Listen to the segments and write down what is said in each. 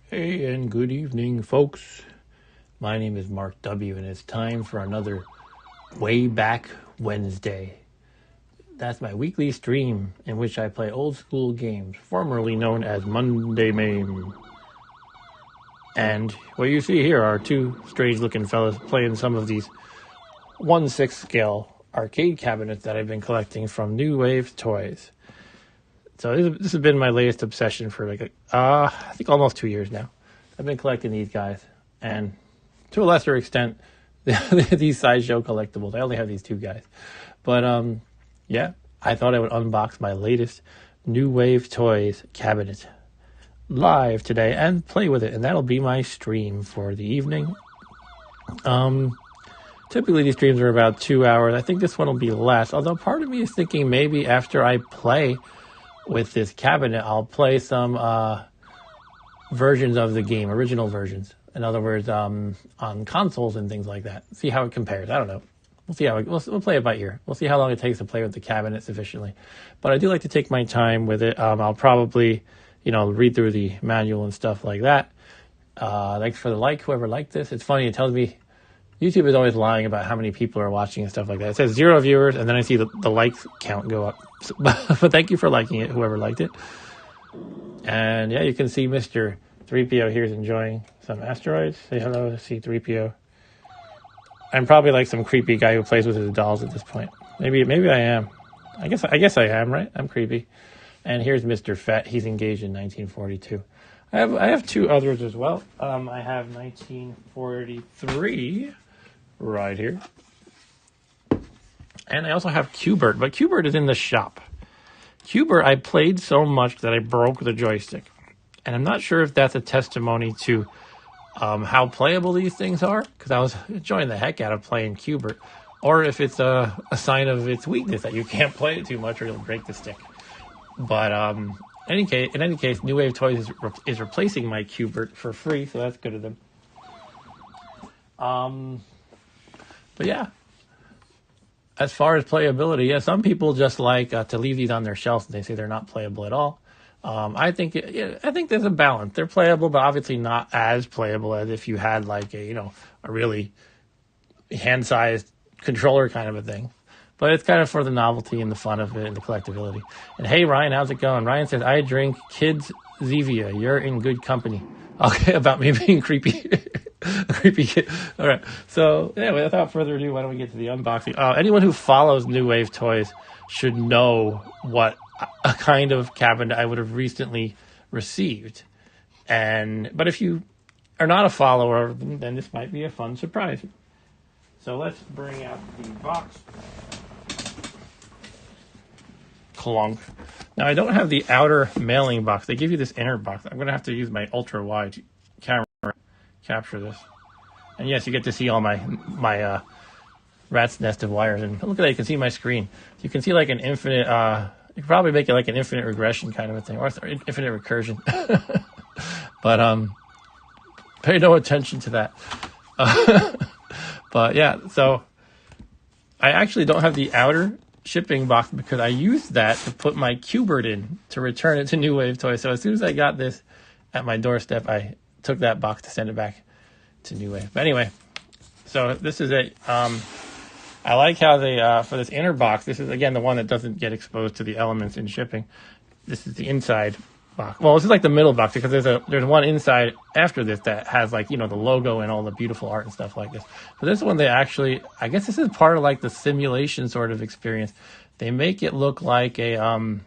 Hey, and good evening, folks. My name is Mark W., and it's time for another Wayback Wednesday. That's my weekly stream in which I play old school games, formerly known as Monday Mame. And what you see here are two strange looking fellas playing some of these 1/6 scale arcade cabinets that I've been collecting from New Wave Toys. So this has been my latest obsession for I think almost 2 years now. I've been collecting these guys, and to a lesser extent, these sideshow collectibles. I only have these two guys, but yeah, I thought I would unbox my latest New Wave Toys cabinet live today and play with it, and that'll be my stream for the evening. Typically these streams are about 2 hours. I think this one will be less, although part of me is thinking maybe after I play with this cabinet, I'll play some versions of the game, original versions. In other words, on consoles and things like that. See how it compares. I don't know. We'll see how we'll play it by ear. We'll see how long it takes to play with the cabinet sufficiently. But I do like to take my time with it. I'll probably, read through the manual and stuff like that. Thanks for the like, whoever liked this. It's funny. It tells me YouTube is always lying about how many people are watching and stuff like that. It says 0 viewers, and then I see the like count go up. So, but thank you for liking it, whoever liked it. And yeah, you can see Mr. 3PO here is enjoying some asteroids. Say hello to C3PO. I'm probably like some creepy guy who plays with his dolls at this point. Maybe I am. I guess I am, right? I'm creepy. And here's Mr. Fett. He's engaged in 1942. I have two others as well. I have 1943 right here. And I also have Q*bert, but Q*bert is in the shop. Q*bert, I played so much that I broke the joystick. And I'm not sure if that's a testimony to how playable these things are, because I was enjoying the heck out of playing Q*bert, or if it's a sign of its weakness that you can't play it too much or you'll break the stick. But in any case, New Wave Toys is replacing my Q*bert for free, so that's good of them. But yeah, as far as playability, yeah, some people just like to leave these on their shelves and they say they're not playable at all. I think there's a balance. They're playable, but obviously not as playable as if you had like a really hand-sized controller kind of a thing. But it's kind of for the novelty and the fun of it and the collectability. And hey, Ryan, how's it going? Ryan says, I drink Kids Zevia. You're in good company. Okay, about me being creepy. Creepy kid. All right. So anyway, without further ado, why don't we get to the unboxing? Anyone who follows New Wave Toys should know what a kind of cabinet I would have recently received. But if you are not a follower, then this might be a fun surprise. So let's bring out the box. Clunk. Now I don't have the outer mailing box. They give you this inner box. I'm going to have to use my ultra wide camera to capture this. And yes, you get to see all my rat's nest of wires. And look at that, you can see my screen. You can see like an infinite, you could probably make it like an infinite regression kind of a thing, or infinite recursion. But pay no attention to that. But yeah, so I actually don't have the outer shipping box because I used that to put my Q*bert in to return it to New Wave Toys. So as soon as I got this at my doorstep, I took that box to send it back to New Wave. But anyway, so this is it. I like how they, for this inner box, this is again the one that doesn't get exposed to the elements in shipping. This is the inside box. Well, this is like the middle box because there's one inside after this that has like, the logo and all the beautiful art and stuff like this. But this one, they actually, I guess this is part of like the simulation sort of experience. They make it look like I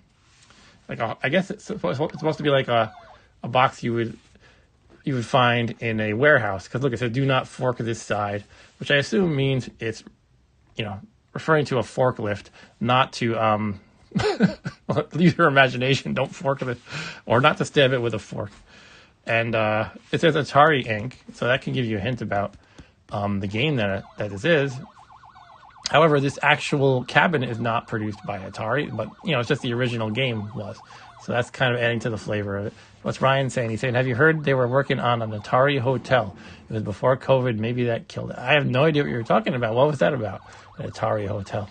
guess it's supposed to be like a box you would find in a warehouse. Because look, it says do not fork this side, which I assume means it's, referring to a forklift, not to, use your imagination, don't fork it, or not to stab it with a fork. And it says Atari Inc., so that can give you a hint about the game that this is. However, this actual cabinet is not produced by Atari, but it's just the original game was. So that's kind of adding to the flavor of it. What's Ryan saying? He's saying, have you heard they were working on an Atari hotel? It was before COVID. Maybe that killed it. I have no idea what you're talking about. What was that about? An Atari hotel.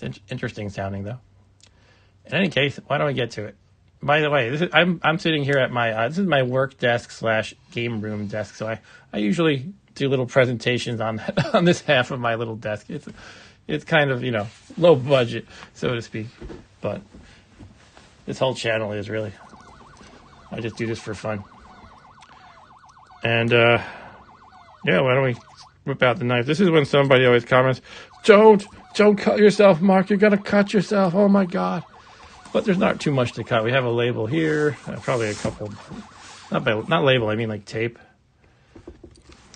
It's interesting sounding, though. In any case, why don't we get to it? By the way, I'm sitting here at my this is my work desk / game room desk. So I usually do little presentations on on this half of my little desk. It's kind of low budget, so to speak, but this whole channel is really, I just do this for fun. And yeah, why don't we whip out the knife? This is when somebody always comments, don't cut yourself, Mark. You're gonna cut yourself. Oh my God. But there's not too much to cut. We have a label here, probably a couple, not label, I mean like tape.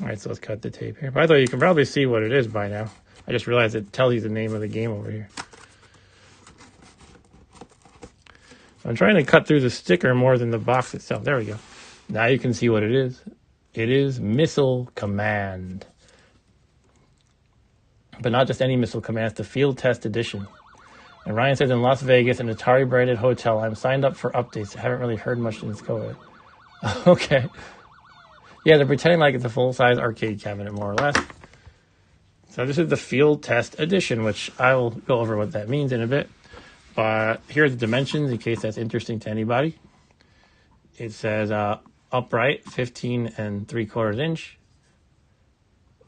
All right, so let's cut the tape here. By the way, you can probably see what it is by now. I just realized it tells you the name of the game over here. I'm trying to cut through the sticker more than the box itself. There we go. Now you can see what it is. It is Missile Command. But not just any Missile Command, it's the Field Test Edition. And Ryan says, in Las Vegas, an Atari-branded hotel. I'm signed up for updates. I haven't really heard much since COVID. Okay. Yeah, they're pretending like it's a full-size arcade cabinet, more or less. So this is the Field Test Edition, which I will go over what that means in a bit. But here are the dimensions, in case that's interesting to anybody. It says upright, 15 3/4 inch,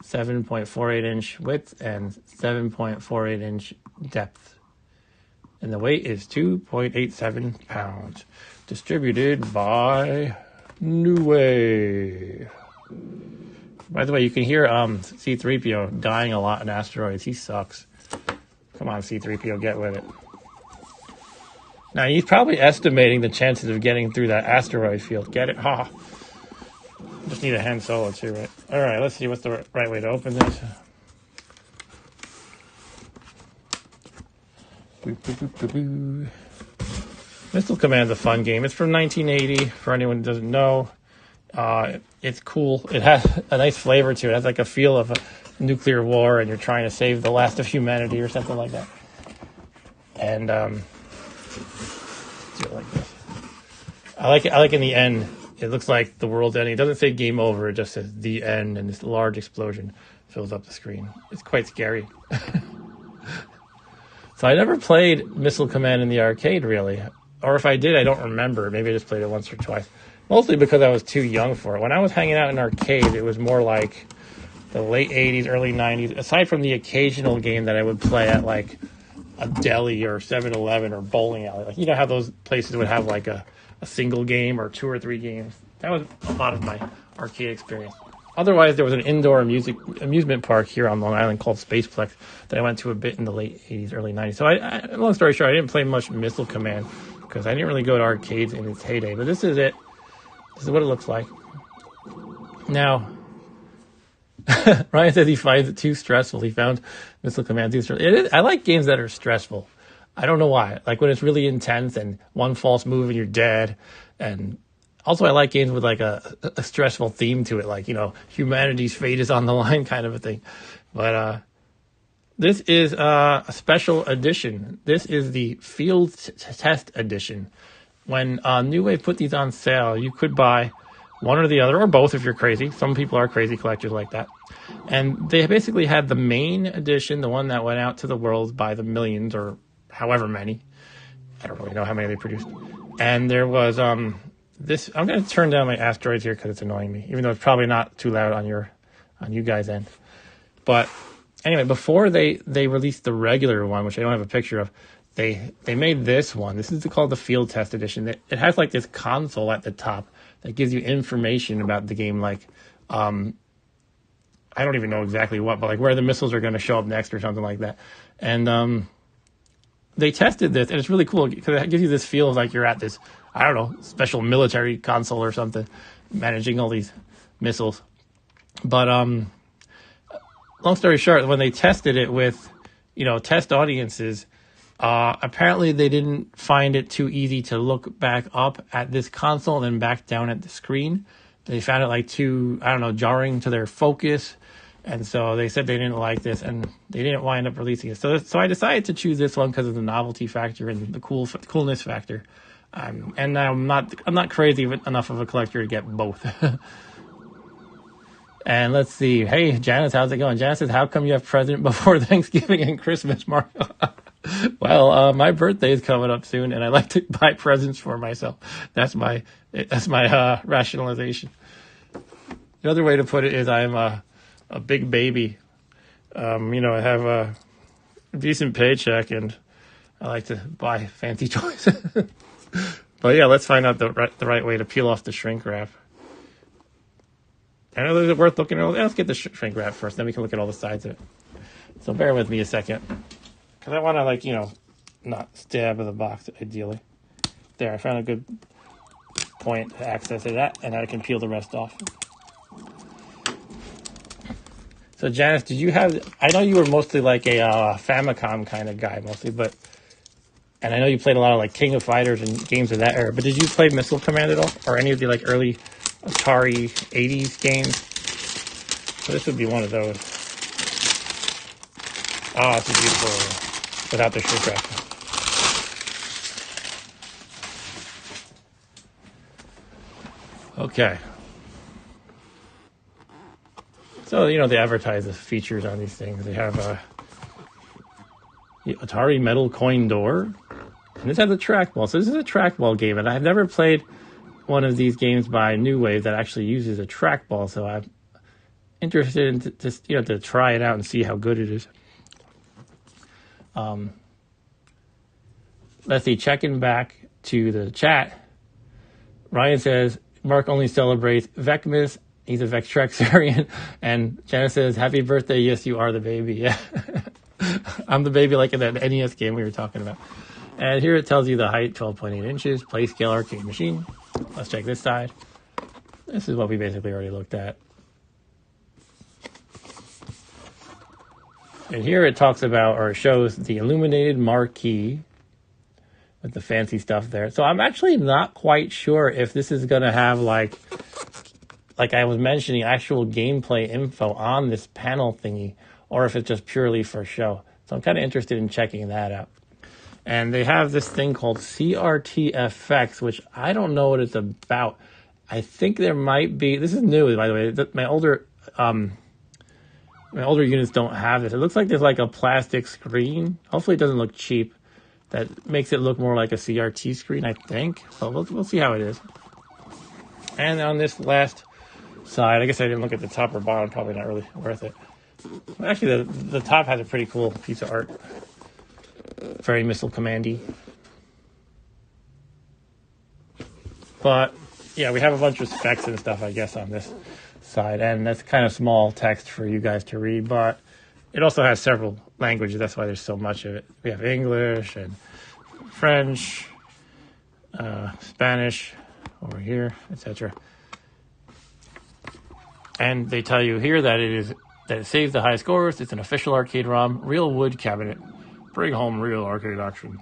7.48 inch width, and 7.48 inch depth. And the weight is 2.87 pounds. Distributed by New Wave. By the way, you can hear C-3PO dying a lot in Asteroids. He sucks. Come on, C-3PO, get with it. Now, he's probably estimating the chances of getting through that asteroid field. Get it? Ha! Just need a Han Solo, too, right? All right, let's see what's the right way to open this. Missile Command's a fun game. It's from 1980, for anyone who doesn't know. It's cool. It has a nice flavor to it. It has like a feel of a nuclear war, and you're trying to save the last of humanity or something like that. And let's do it like this. I like in the end, it looks like the world's ending. It doesn't say game over. It just says the end, and this large explosion fills up the screen. It's quite scary. So I never played Missile Command in the arcade, really. Or if I did, I don't remember. Maybe I just played it once or twice. Mostly because I was too young for it. When I was hanging out in arcades, it was more like the late 80s, early 90s. Aside from the occasional game that I would play at like a deli or 7-Eleven or bowling alley. Like, you know how those places would have like a single game or 2 or 3 games? That was a lot of my arcade experience. Otherwise, there was an indoor amusement park here on Long Island called Spaceplex that I went to a bit in the late 80s, early 90s. So long story short, I didn't play much Missile Command because I didn't really go to arcades in its heyday. But this is it. This is what it looks like. Now, Ryan says he finds it too stressful. He found Missile Command too stressful. I like games that are stressful. I don't know why. Like when it's really intense and one false move and you're dead. And also I like games with like a stressful theme to it. Like, humanity's fate is on the line kind of a thing. But this is a special edition. This is the Field Test Edition. When New Wave put these on sale, you could buy one or the other, or both if you're crazy. Some people are crazy collectors like that. And they basically had the main edition, the one that went out to the world by the millions or however many. I don't really know how many they produced. And there was this. I'm going to turn down my asteroids here because it's annoying me, even though it's probably not too loud on you guys' end. But anyway, before they released the regular one, which I don't have a picture of, they made this one. This is called the Field Test Edition. It has like this console at the top that gives you information about the game, like I don't even know exactly what, but like where the missiles are going to show up next or something like that. And they tested this, and it's really cool because it gives you this feel of like you're at this, I don't know, special military console or something, managing all these missiles. But long story short, when they tested it with, test audiences, apparently they didn't find it too easy to look back up at this console and then back down at the screen. They found it like too, I don't know, jarring to their focus. And so they said they didn't like this, and they didn't wind up releasing it. So I decided to choose this one because of the novelty factor and the coolness factor. And I'm not crazy enough of a collector to get both. And let's see. Hey, Janice, how's it going? Janice says, how come you have President before Thanksgiving and Christmas, Mark? Well, my birthday is coming up soon, and I like to buy presents for myself. That's my rationalization. The other way to put it is I'm a big baby. I have a decent paycheck, and I like to buy fancy toys. But yeah, let's find out the right way to peel off the shrink wrap. I know it's worth looking at. Let's get the shrink wrap first, then we can look at all the sides of it. So bear with me a second, because I want to not stab in the box ideally. There, I found a good point to access it at, and I can peel the rest off. So Janice, did you have? I know you were mostly like a Famicom kind of guy, and I know you played a lot of like King of Fighters and games of that era. But did you play Missile Command at all, or any of the like early Atari '80s games? So this would be one of those. Oh, it's a beautiful without the shrink wrap. Okay. So, they advertise the features on these things. They have the Atari metal coin door. And this has a trackball. So this is a trackball game. And I've never played one of these games by New Wave that actually uses a trackball. So I'm interested in to try it out and see how good it is. Let's see, checking back to the chat. Ryan says, Mark only celebrates Vecmus. He's a Vectrexarian. And Janice says, happy birthday. Yes, you are the baby. Yeah. I'm the baby like in that NES game we were talking about. And here it tells you the height, 12.8 inches, play scale arcade machine. Let's check this side. This is what we basically already looked at. And here it talks about, or shows the illuminated marquee with the fancy stuff there. So I'm actually not quite sure if this is going to have like I was mentioning, actual gameplay info on this panel thingy, or if it's just purely for show. So I'm kind of interested in checking that out. And they have this thing called CRTFX, which I don't know what it's about. I think there might be, this is new, by the way. My older units don't have this. It looks like there's like a plastic screen. Hopefully it doesn't look cheap. That makes it look more like a CRT screen, I think. So we'll see how it is. And on this last side, I guess I didn't look at the top or bottom. Probably not really worth it. Actually, the top has a pretty cool piece of art. Very Missile Commandy. But yeah, we have a bunch of specs and stuff, I guess, on this side, and that's kind of small text for you guys to read. But it also has several languages. That's why there's so much of it. We have English and French, Spanish over here, etc. And they tell you here that it saves the high scores. It's an official arcade ROM, real wood cabinet. Bring home real arcade action.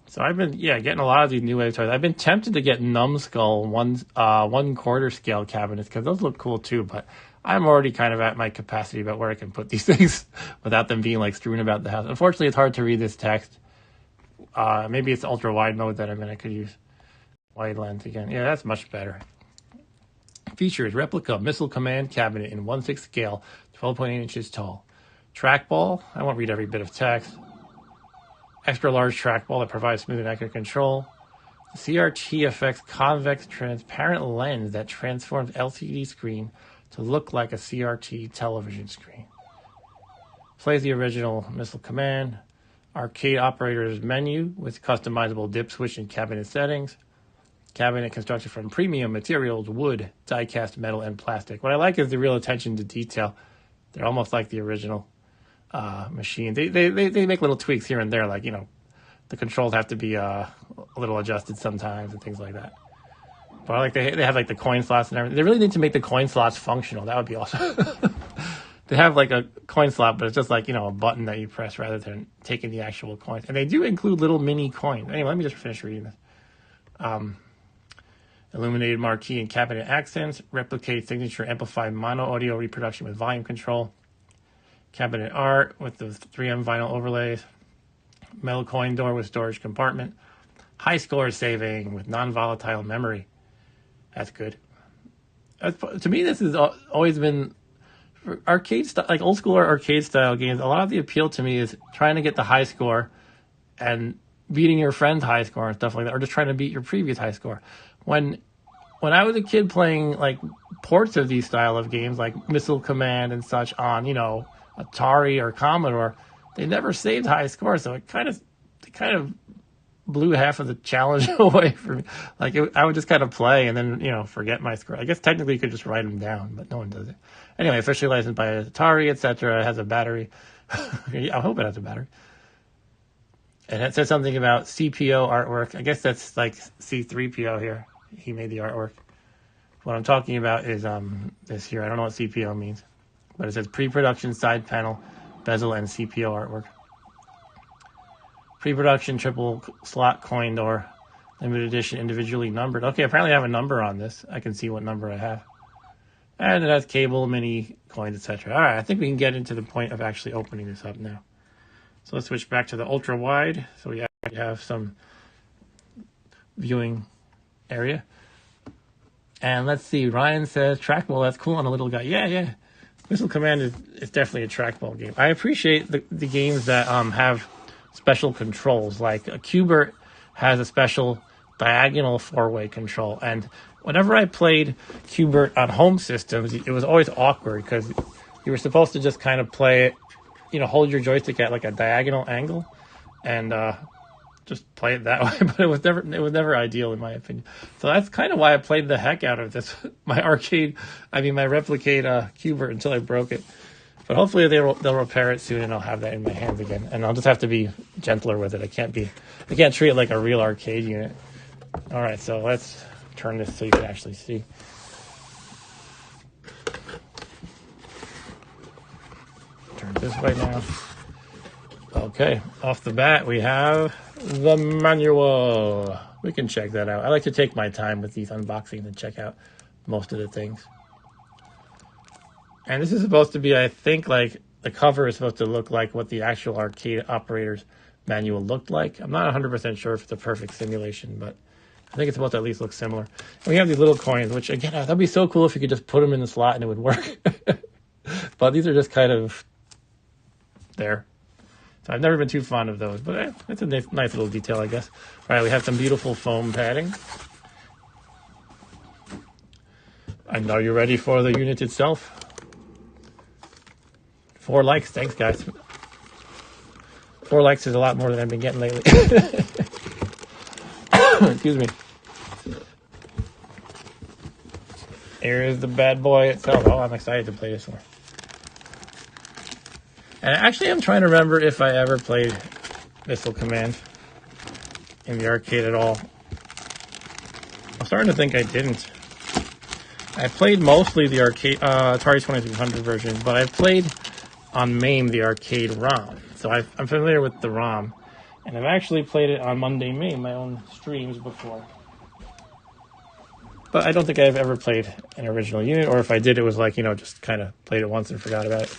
So I've been getting a lot of these new wave toys. I've been tempted to get Numbskull 1/4 scale cabinets because those look cool too. But I'm already kind of at my capacity about where I can put these things without them being like strewn about the house. Unfortunately, it's hard to read this text. Maybe it's ultra wide mode that I could use. Wide lens again. Yeah, that's much better. Features: replica Missile Command cabinet in 1/6 scale, 12.8 inches tall. Trackball. I won't read every bit of text. Extra large trackball that provides smooth and accurate control. CRTFX convex transparent lens that transforms LCD screen to look like a CRT television screen. Plays the original Missile Command. Arcade operator's menu with customizable dip switch and cabinet settings. Cabinet constructed from premium materials, wood, die-cast metal, and plastic. What I like is the real attention to detail. They're almost like the original machine. They make little tweaks here and there, like, the controls have to be a little adjusted sometimes and things like that. But I like they have like the coin slots and everything. They really need to make the coin slots functional. That would be awesome. They have like a coin slot, but it's just like, a button that you press rather than taking the actual coins. And they do include little mini coins. Anyway, let me just finish reading this. Illuminated marquee and cabinet accents. Replicate signature amplified mono audio reproduction with volume control. Cabinet art with the 3M vinyl overlays. Metal coin door with storage compartment. High score saving with non-volatile memory. That's good. To me, this has always been, for like old school or arcade style games, a lot of the appeal to me is trying to get the high score and beating your friend's high score and stuff like that, or just trying to beat your previous high score. When I was a kid playing like ports of these style of games, like Missile Command and such on, Atari or Commodore, they never saved high scores, so it kind of blew half of the challenge away from me. Like I would just kind of play and then forget my score. I guess technically you could just write them down, but no one does it. Anyway, officially licensed by Atari, etc. It has a battery. I hope it has a battery. And it says something about CPO artwork. I guess that's like C3PO here. He made the artwork. What I'm talking about is this here. I don't know what CPO means, but it says pre-production side panel, bezel, and CPO artwork. Pre-production triple slot coin door, limited edition, individually numbered. Okay, apparently I have a number on this. I can see what number I have. And it has cable, mini, coins, etc. All right, I think we can get into the point of actually opening this up now. So let's switch back to the ultra wide. So we actually have some viewing area. And let's see, Ryan says trackball, that's cool on a little guy. Yeah. Missile Command is definitely a trackball game. I appreciate the games that have special controls. Like a Q*bert has a special diagonal 4-way control. And whenever I played Q*bert on home systems, it was always awkward because you were supposed to just kind of play it, hold your joystick at like a diagonal angle and just play it that way. But it was never ideal in my opinion. So that's kind of why I played the heck out of this. my replicate Q*bert until I broke it. But hopefully they'll repair it soon and I'll have that in my hands again. And I'll just have to be gentler with it. I can't treat it like a real arcade unit. All right, so let's turn this so you can actually see. Turn it this way now. Okay, off the bat we have the manual. We can check that out. I like to take my time with these unboxings and check out most of the things. And this is supposed to be, I think, like the cover is supposed to look like what the actual arcade operator's manual looked like. I'm not 100% sure if it's a perfect simulation, but I think it's supposed to at least look similar. And we have these little coins, which again, that'd be so cool if you could just put them in the slot and it would work. But these are just kind of there. So I've never been too fond of those, but it's a nice little detail, I guess. All right, we have some beautiful foam padding. And now you're ready for the unit itself. 4 likes, thanks guys. 4 likes is a lot more than I've been getting lately. Excuse me. Here is the bad boy itself. Oh, I'm excited to play this one. And actually, I'm trying to remember if I ever played Missile Command in the arcade at all. I'm starting to think I didn't. I played mostly the arcade Atari 2600 version, but I've played on MAME the arcade ROM. So I'm familiar with the ROM. And I've actually played it on Monday MAME, my own streams before. But I don't think I've ever played an original unit, or if I did, it was like, just kind of played it once and forgot about it.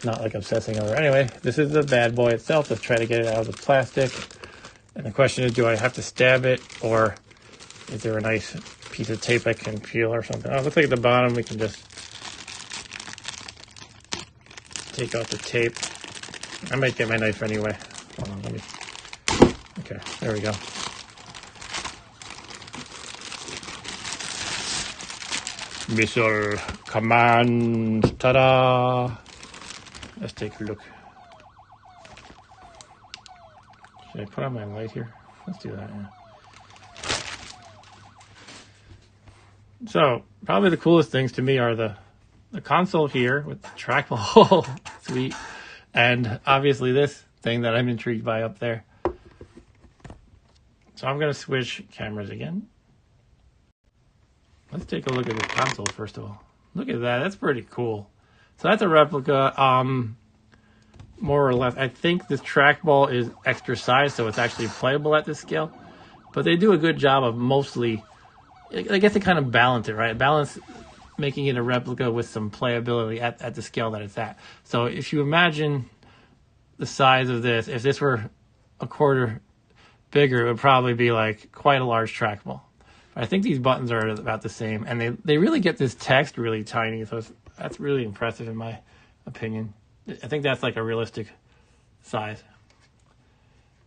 Not like obsessing over it. Anyway, this is the bad boy itself. Let's try to get it out of the plastic. And the question is, do I have to stab it, or is there a nice piece of tape I can peel or something? Oh, it looks like at the bottom we can just take out the tape. I might get my knife anyway. Hold on, okay, there we go. Missile Command, ta-da! Let's take a look. Should I put on my light here? Let's do that, yeah. So, probably the coolest things to me are the console here with the trackball. Sweet. And obviously this thing that I'm intrigued by up there. So I'm going to switch cameras again. Let's take a look at this console first of all. Look at that. That's pretty cool. So that's a replica, more or less. I think this trackball is extra size, so it's actually playable at this scale. But they do a good job of mostly, I guess they kind of balance it, right? Balance making it a replica with some playability at the scale that it's at. So if you imagine the size of this, if this were a quarter bigger, it would probably be like quite a large trackball. I think these buttons are about the same, and they really get this text really tiny, so That's really impressive in my opinion. I think that's like a realistic size.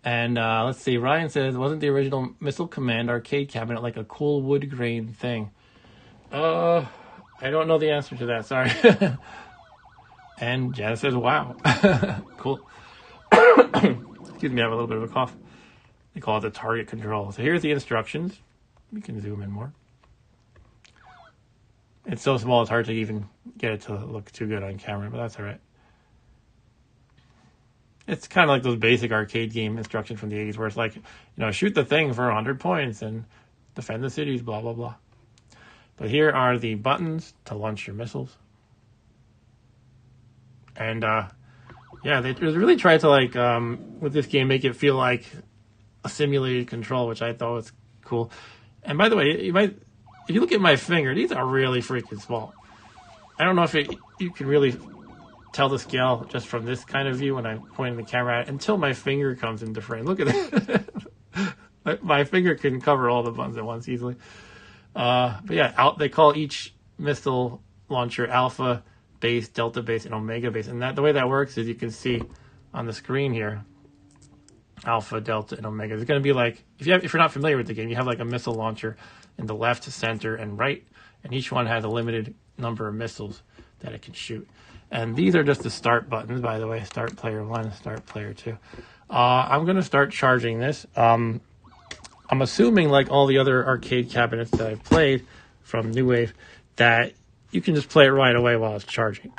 And let's see, Ryan says, wasn't the original Missile Command arcade cabinet like a cool wood grain thing? I don't know the answer to that, sorry. And Janice says, wow. Cool. Excuse me, I have a little bit of a cough. They call it the target control. So here's the instructions. We can zoom in more. It's so small it's hard to even get it to look too good on camera, but that's all right. It's kind of like those basic arcade game instructions from the 80s where it's like, shoot the thing for 100 points and defend the cities, blah, blah, blah. But here are the buttons to launch your missiles. And, they really tried to, like, with this game, make it feel like a simulated control, which I thought was cool. And by the way, if you look at my finger, these are really freaking small. I don't know if you can really tell the scale just from this kind of view when I'm pointing the camera at it until my finger comes into frame. Look at that. My finger can cover all the buttons at once easily. But yeah, they call each missile launcher Alpha base, Delta base, and Omega base. And the way that works is you can see on the screen here, Alpha, Delta, and Omega. It's going to be like, if you're not familiar with the game, you have like a missile launcher in the left, center, and right. And each one has a limited number of missiles that it can shoot. And these are just the start buttons, by the way. Start player 1, start player 2. I'm going to start charging this. I'm assuming, like all the other arcade cabinets that I've played from New Wave, that you can just play it right away while it's charging.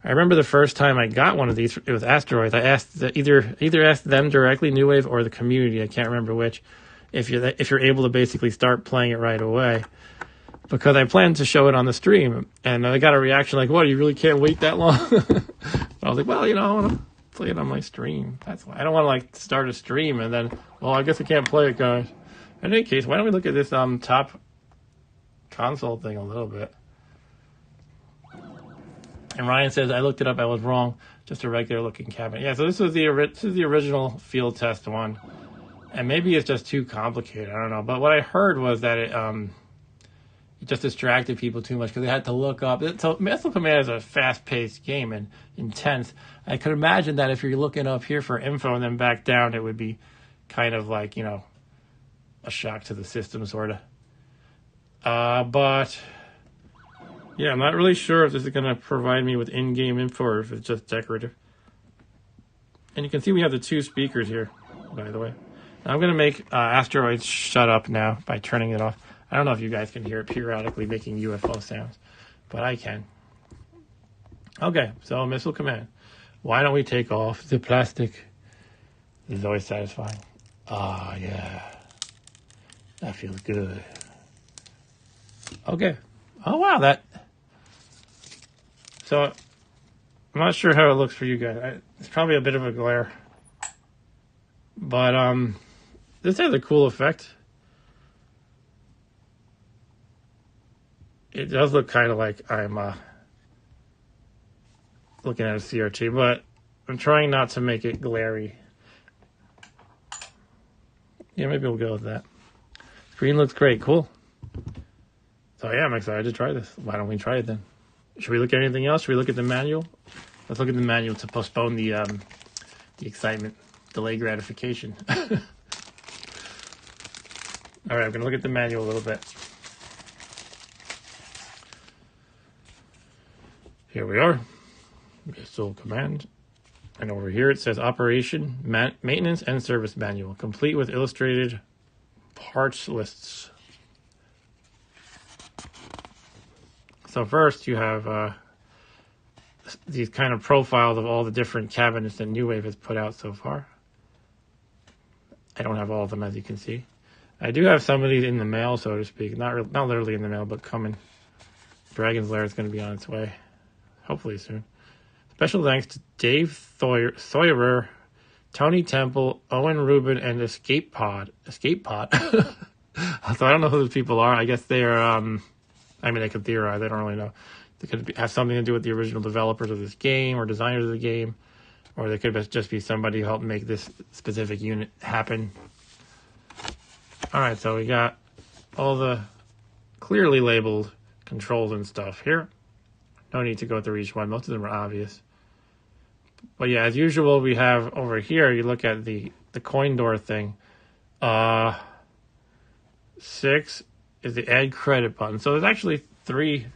I remember the first time I got one of these, it was Asteroids. I asked either asked them directly, New Wave, or the community. I can't remember which. If you're able to basically start playing it right away. Because I planned to show it on the stream, and I got a reaction like, what, you really can't wait that long? I was like, well, I want to play it on my stream. That's why. I don't want to, like, start a stream and then, well, I guess I can't play it, guys. In any case, why don't we look at this top console thing a little bit? And Ryan says, I looked it up, I was wrong. Just a regular-looking cabinet. Yeah, so this is the original field test one. And maybe it's just too complicated, I don't know. But what I heard was that it just distracted people too much because they had to look up. So Missile Command is a fast-paced game and intense. I could imagine that if you're looking up here for info and then back down, it would be kind of like, a shock to the system, sort of. But, yeah, I'm not really sure if this is going to provide me with in-game info or if it's just decorative. And you can see we have the 2 speakers here, by the way. Now I'm going to make Asteroids shut up now by turning it off. I don't know if you guys can hear it periodically making UFO sounds, but I can. Okay, so Missile Command. Why don't we take off the plastic? This is always satisfying. Ah, yeah. That feels good. Okay. Oh, wow, So, I'm not sure how it looks for you guys. It's probably a bit of a glare. But, this has a cool effect. It does look kind of like I'm looking at a CRT, but I'm trying not to make it glary. Yeah, maybe we'll go with that. Screen looks great. Cool. So, yeah, I'm excited to try this. Why don't we try it then? Should we look at anything else? Should we look at the manual? Let's look at the manual to postpone the excitement. Delay gratification. All right, I'm going to look at the manual a little bit. Here we are. Missile Command. And over here it says Operation, Maintenance, and Service Manual, complete with illustrated parts lists. So first you have these kind of profiles of all the different cabinets that New Wave has put out so far. I don't have all of them, as you can see. I do have some of these in the mail, so to speak. Not literally in the mail, but coming. Dragon's Lair is going to be on its way. Hopefully soon. Special thanks to Dave Sawyer, Tony Temple, Owen Rubin, and Escape Pod. Escape Pod? So I don't know who those people are. I guess they are, they could theorize. I don't really know. They could have something to do with the original developers of this game or designers of the game. Or they could just be somebody who helped make this specific unit happen. Alright, so we got all the clearly labeled controls and stuff here. No need to go through each one. Most of them are obvious. But yeah, as usual, we have over here, you look at the coin door thing. 6 is the add credit button. So there's actually three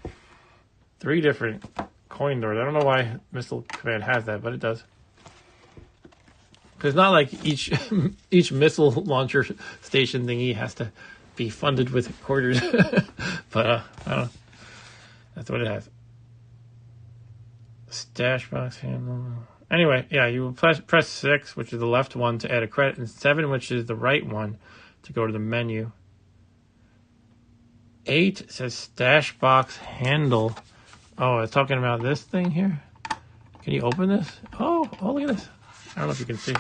different coin doors. I don't know why Missile Command has that, but it does. Because it's not like each missile launcher station thingy has to be funded with quarters. But I don't know. That's what it has. Stash box handle. Anyway, yeah, you press 6, which is the left one, to add a credit, and 7, which is the right one, to go to the menu. 8 says stash box handle. Oh, it's talking about this thing here. Can you open this? Oh, look at this. I don't know if you can see.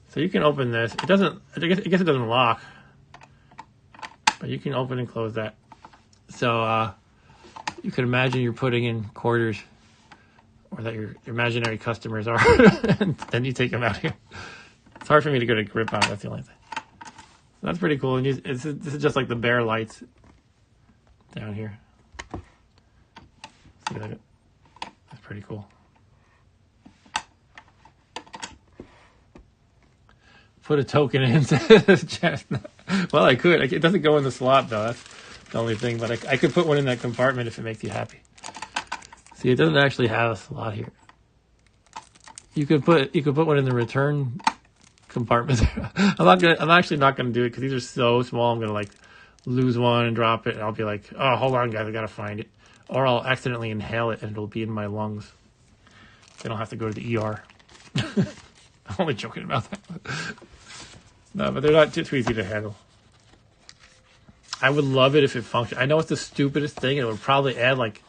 So you can open this. It doesn't. I guess it doesn't lock, but you can open and close that. So you can imagine you're putting in quarters, or that your imaginary customers are, and then you take them out here. It's hard for me to get a grip on it. That's the only thing. So that's pretty cool. And this is just like the bare lights down here. See that? That's pretty cool. Put a token into this chest. Well, I could. It doesn't go in the slot though. That's the only thing. But I could put one in that compartment if it makes you happy. See, it doesn't actually have a slot here. You could put one in the return compartment. I'm actually not gonna do it because these are so small. I'm gonna like lose one and drop it, and I'll be like, oh, hold on, guys, I gotta find it, or I'll accidentally inhale it and it'll be in my lungs. Then I'll have to go to the ER. I'm only joking about that. No, but they're not too easy to handle. I would love it if it functioned. I know it's the stupidest thing, and it would probably add like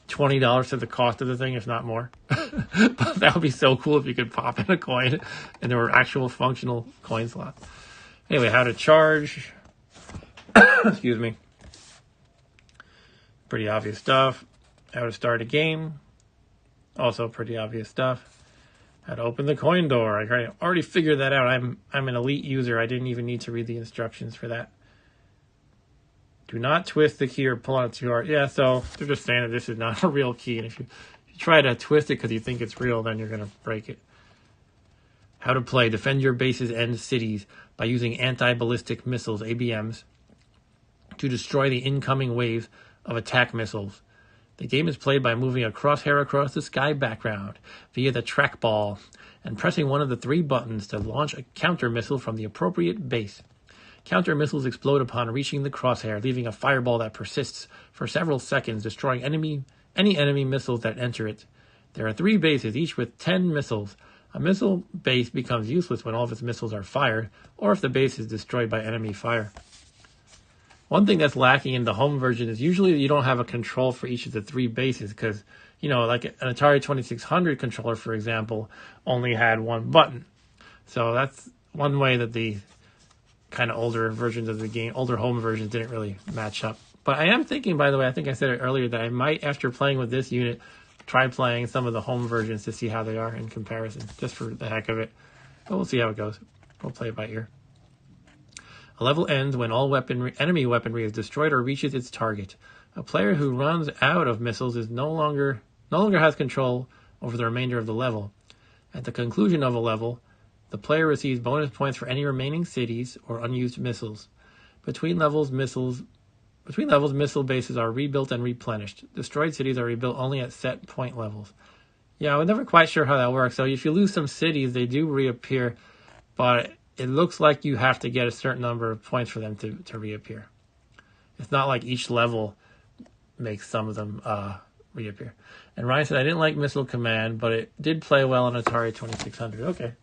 $20 to the cost of the thing, if not more. But that would be so cool if you could pop in a coin and there were actual functional coin slots. Anyway, how to charge. Excuse me. Pretty obvious stuff. How to start a game. Also pretty obvious stuff. How to open the coin door. I already figured that out. I'm an elite user. I didn't even need to read the instructions for that. Do not twist the key or pull on it too hard. Yeah, so they're just saying that this is not a real key. And if you try to twist it because you think it's real, then you're going to break it. How to play. Defend your bases and cities by using anti-ballistic missiles, ABMs, to destroy the incoming wave of attack missiles. The game is played by moving a crosshair across the sky background via the trackball and pressing one of the 3 buttons to launch a counter missile from the appropriate base. Counter missiles explode upon reaching the crosshair, leaving a fireball that persists for several seconds, destroying any enemy missiles that enter it. There are 3 bases, each with 10 missiles. A missile base becomes useless when all of its missiles are fired, or if the base is destroyed by enemy fire. One thing that's lacking in the home version is usually you don't have a control for each of the 3 bases, because, like an Atari 2600 controller, for example, only had 1 button. So that's one way that the kind of older versions of the game, older home versions, didn't really match up. But I am thinking, by the way, I think I said it earlier, that I might, after playing with this unit, try playing some of the home versions to see how they are in comparison, just for the heck of it. But we'll see how it goes. We'll play it by ear. A level ends when all enemy weaponry is destroyed or reaches its target. A player who runs out of missiles is no longer has control over the remainder of the level. At the conclusion of a level, the player receives bonus points for any remaining cities or unused missiles. Between levels, missile bases are rebuilt and replenished. Destroyed cities are rebuilt only at set point levels. Yeah, I was never quite sure how that works. So if you lose some cities, they do reappear, but it looks like you have to get a certain number of points for them to reappear. It's not like each level makes some of them reappear. And Ryan said, I didn't like Missile Command, but it did play well on Atari 2600. Okay.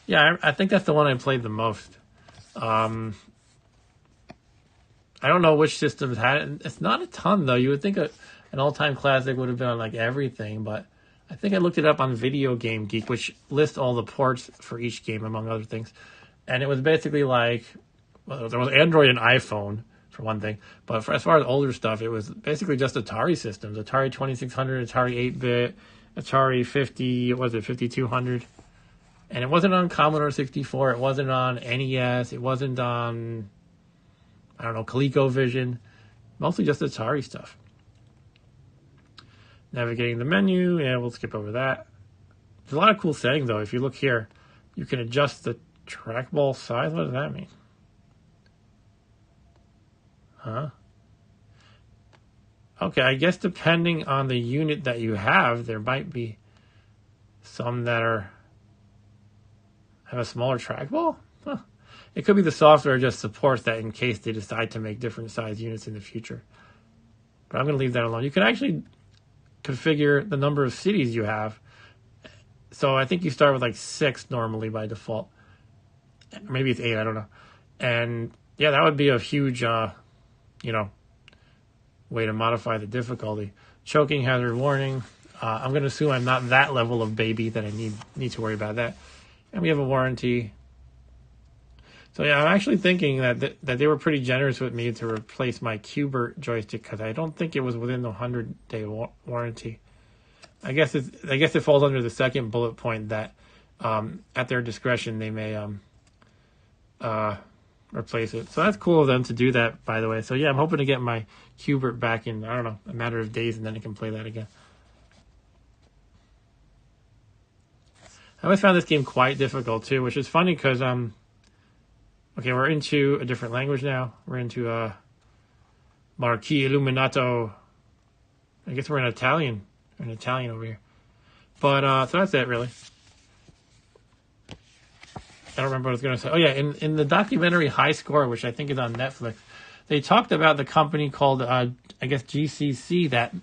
Yeah, I think that's the one I played the most. I don't know which systems had it. It's not a ton, though. You would think an all-time classic would have been on like everything, but I think I looked it up on Video Game Geek, which lists all the ports for each game, among other things. And it was basically like, well, there was Android and iPhone, for one thing. But as far as older stuff, it was basically just Atari systems. Atari 2600, Atari 8-bit, Atari 5200. And it wasn't on Commodore 64. It wasn't on NES. It wasn't on, ColecoVision. Mostly just Atari stuff. Navigating the menu, yeah, we'll skip over that. There's a lot of cool settings, though. If you look here, you can adjust the trackball size. What does that mean? Huh? Okay, I guess depending on the unit that you have, there might be some that have a smaller trackball. Huh. It could be the software just supports that in case they decide to make different size units in the future. But I'm going to leave that alone. You can actually configure the number of cities you have. So I think you start with like 6 normally by default. Maybe it's 8, I don't know. And yeah, that would be a huge, way to modify the difficulty. Choking hazard warning. I'm going to assume I'm not that level of baby that I need to worry about that. And we have a warranty. So yeah, I'm actually thinking that they were pretty generous with me to replace my Qbert joystick because I don't think it was within the 100-day warranty. I guess it falls under the second bullet point that at their discretion they may replace it. So that's cool of them to do that, by the way. So yeah, I'm hoping to get my Qbert back in, I don't know, a matter of days, and then I can play that again. I always found this game quite difficult too, which is funny because okay, we're into a different language now. We're into Marquis Illuminato. I guess we're in Italian. We're in Italian over here. But so that's it really. I don't remember what I was going to say. Oh yeah, in the documentary High Score, which I think is on Netflix, they talked about the company called I guess GCC, that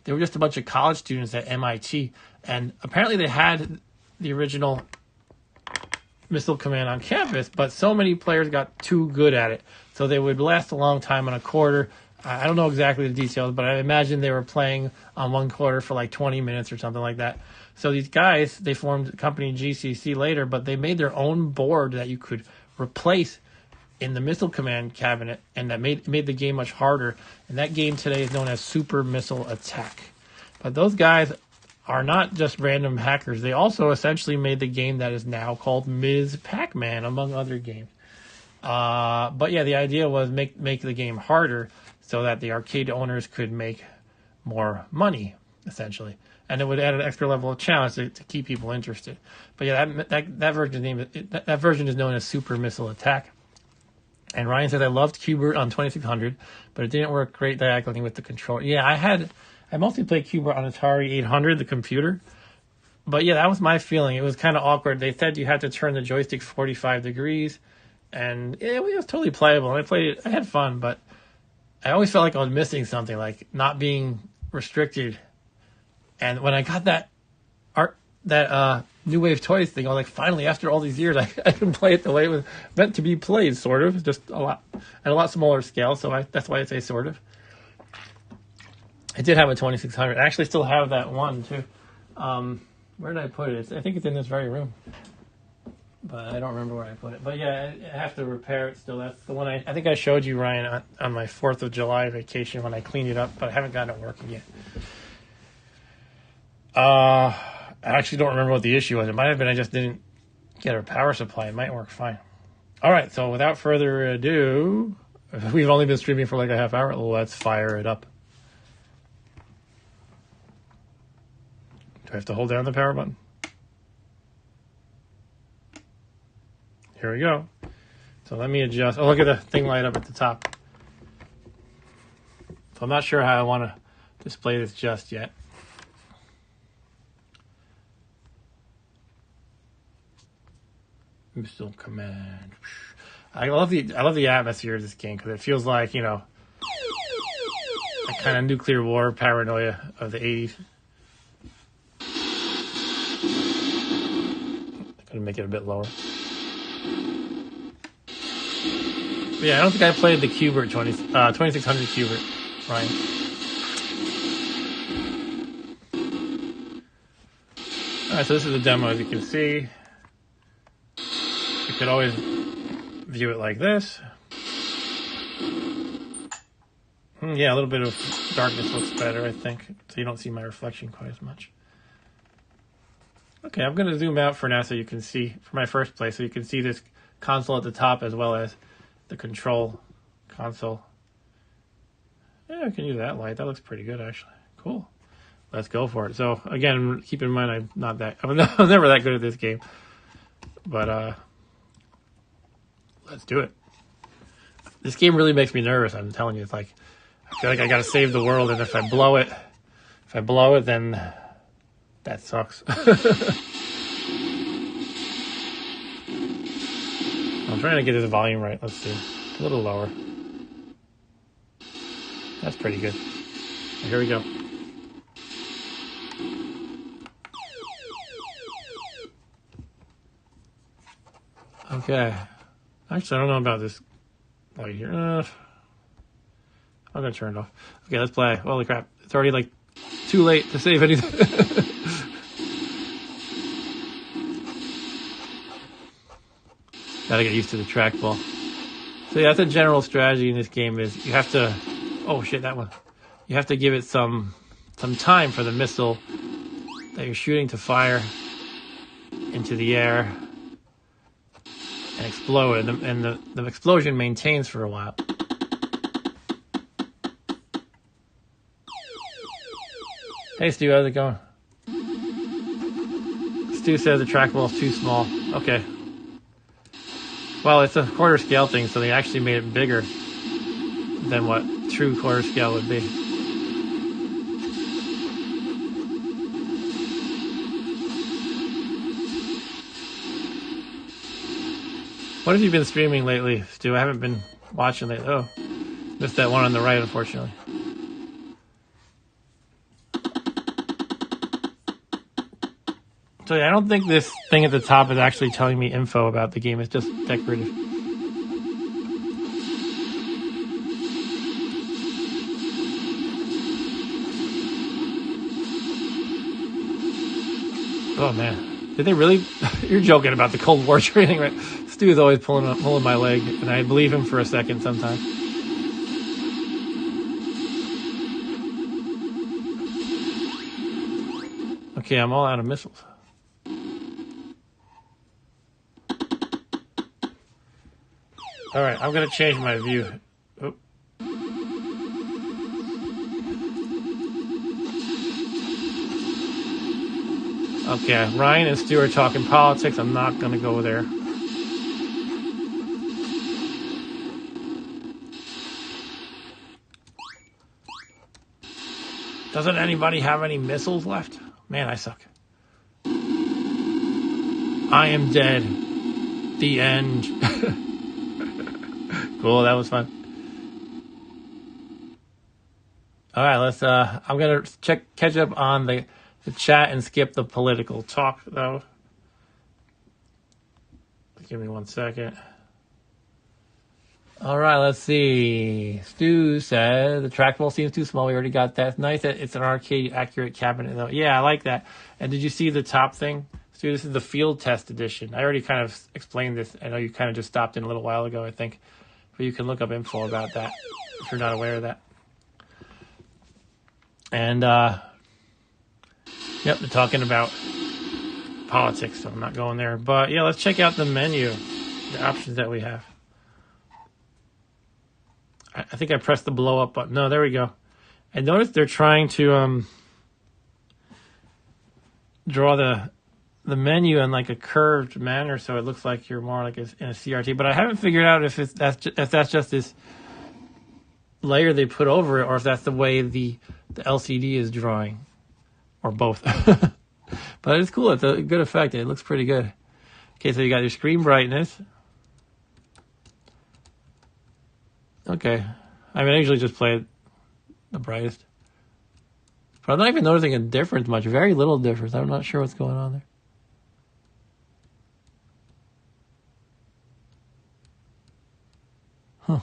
they were just a bunch of college students at MIT, and apparently they had the original Missile Command on campus, but so many players got too good at it, so they would last a long time on a quarter. I don't know exactly the details, but I imagine they were playing on one quarter for like 20 minutes or something like that. So these guys, they formed the company GCC later, but they made their own board that you could replace in the Missile Command cabinet, and that made the game much harder. And that game today is known as Super Missile Attack. But those guys are not just random hackers. They also essentially made the game that is now called Ms. Pac-Man, among other games. But yeah, the idea was make the game harder so that the arcade owners could make more money, essentially. And it would add an extra level of challenge to keep people interested. But yeah, that version is known as Super Missile Attack. And Ryan says, I loved Qbert on 2600, but it didn't work great diagonally with the controller. Yeah, I mostly played Qbert on Atari 800, the computer. But yeah, that was my feeling. It was kind of awkward. They said you had to turn the joystick 45 degrees. And it was totally playable. And I played it. I had fun, but I always felt like I was missing something, like not being restricted. And when I got that New Wave Toys thing, I was like, finally, after all these years, I can play it the way it was meant to be played, sort of. Just at a lot smaller scale, so that's why I say sort of. I did have a 2600. I actually still have that one, too. Where did I put it? I think it's in this very room. But I don't remember where I put it. But yeah, I have to repair it still. That's the one I think I showed you, Ryan, on my 4th of July vacation when I cleaned it up, but I haven't gotten it working yet. I actually don't remember what the issue was. It might have been I just didn't get a power supply. It might work fine. All right, so without further ado, we've only been streaming for like a half hour. Let's fire it up. Do I have to hold down the power button? Here we go. So let me adjust. Oh, look at the thing light up at the top. So I'm not sure how I want to display this just yet. Missile Command. I love the atmosphere of this game because it feels like, a kind of nuclear war paranoia of the 80s. I'm gonna make it a bit lower. But yeah, I don't think I played the Qbert 2600 Qbert, Ryan. All right, so this is a demo, as you can see. You could always view it like this. Yeah, a little bit of darkness looks better, I think, so you don't see my reflection quite as much. Okay, I'm going to zoom out for now so you can see, for my first play, so you can see this console at the top as well as the control console Yeah, I can use that light. That looks pretty good, actually. Cool. Let's go for it. So, again, keep in mind I'm never that good at this game. But, let's do it. This game really makes me nervous, I'm telling you. It's like, I feel like I gotta save the world, and if I blow it, then that sucks. I'm trying to get his volume right. Let's see. A little lower. That's pretty good. Here we go. Okay. Actually, I don't know about this light here. I'm going to turn it off. Okay, let's play. Holy crap. It's already like too late to save anything. Gotta get used to the trackball. So yeah, that's a general strategy in this game is you have to... Oh shit, that one. You have to give it some time for the missile that you're shooting to fire into the air and explode, and the explosion maintains for a while. Hey Stu, how's it going? Stu says the trackball is too small. Okay. Well, it's a quarter scale thing, so they actually made it bigger than what true quarter scale would be. What have you been streaming lately, Stu? I haven't been watching lately. Oh, missed that one on the right, unfortunately. So yeah, I don't think this thing at the top is actually telling me info about the game. It's just decorative. Oh man, did they really? You're joking about the Cold War training, right? Stu is always pulling my leg, and I believe him for a second sometimes. Okay, I'm all out of missiles. All right, I'm gonna change my view. Oh. Okay, Ryan and Stu are talking politics. I'm not gonna go there. Doesn't anybody have any missiles left? Man, I suck. I am dead. The end. Cool, that was fun. All right, let's. I'm gonna catch up on the chat and skip the political talk, though. Give me 1 second. All right, let's see. Stu said the trackball seems too small. We already got that. It's nice that it's an arcade accurate cabinet, though. Yeah, I like that. And did you see the top thing? Stu, this is the field test edition. I already kind of explained this. I know you kind of just stopped in a little while ago, I think. But you can look up info about that if you're not aware of that. And, yep, they're talking about politics, so I'm not going there. But, yeah, let's check out the menu, the options that we have. I think I pressed the blow up button. No, there we go. I noticed they're trying to draw the menu in like a curved manner, so it looks like you're more like in a CRT. But I haven't figured out if that's just this layer they put over it, or if that's the way the LCD is drawing, or both. But it's cool. It's a good effect. It looks pretty good. Okay, so you got your screen brightness. Okay. I mean, I usually just play the brightest. But I'm not even noticing a difference much. Very little difference. I'm not sure what's going on there. Huh.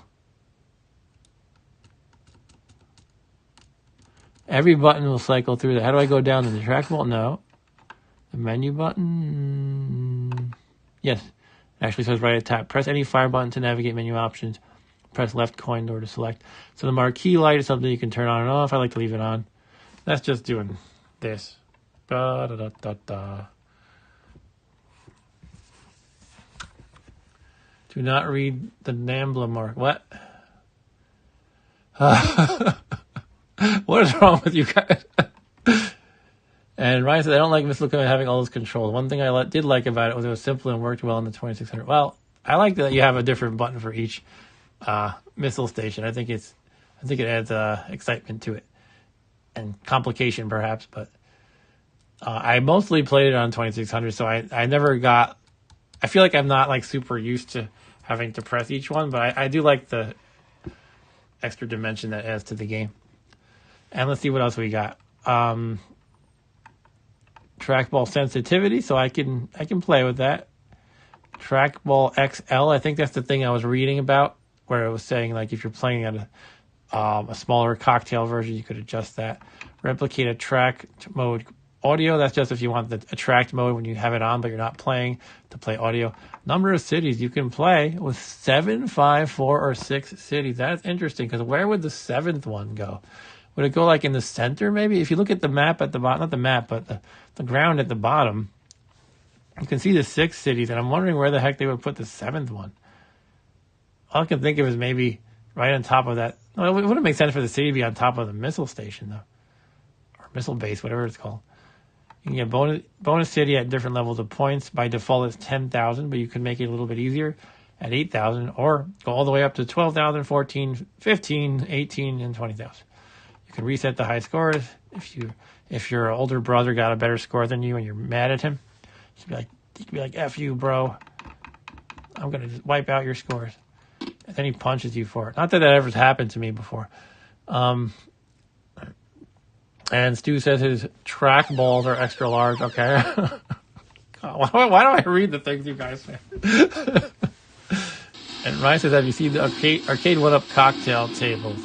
Every button will cycle through that. How do I go down to the trackball? No. The menu button? Yes. It actually says right at the top. Press any fire button to navigate menu options. Press left coin door to select. So the marquee light is something you can turn on and off. I like to leave it on. That's just doing this. Da, da, da, da, da. Do not read the NAMBLA mark. What? What is wrong with you guys? And Ryan said, I don't like Missile Command having all those controls. One thing I did like about it was it was simple and worked well in the 2600. Well, I like that you have a different button for each missile station. I think it adds excitement to it and complication perhaps, but I mostly played it on 2600, so I never got. I feel like I'm not like super used to having to press each one, but I do like the extra dimension that adds to the game. And let's see what else we got. Trackball sensitivity, so I can play with that. Trackball XL, I think that's the thing I was reading about, where it was saying like if you're playing at a smaller cocktail version, you could adjust that. Replicate attract mode audio, that's just if you want the attract mode when you have it on but you're not playing, to play audio. Number of cities you can play with 7, 5, 4, or 6 cities. That's interesting, because where would the 7th one go? Would it go like in the center maybe? If you look at the map at the bottom, not the map, but the ground at the bottom, you can see the 6 cities, and I'm wondering where the heck they would put the 7th one. All I can think of is maybe right on top of that. No, it wouldn't make sense for the city to be on top of the missile station, though. Or missile base, whatever it's called. You can get bonus city at different levels of points. By default, it's 10,000, but you can make it a little bit easier at 8,000, or go all the way up to 12,000, 14, 15, 18, and 20,000. You can reset the high scores. If your older brother got a better score than you and you're mad at him, you can be like, F you, bro. I'm going to just wipe out your scores. And then he punches you for it. Not that ever happened to me before. And Stu says his track balls are extra large. Okay. God, why do I read the things you guys say? And Ryan says, have you seen the arcade 1-up cocktail tables?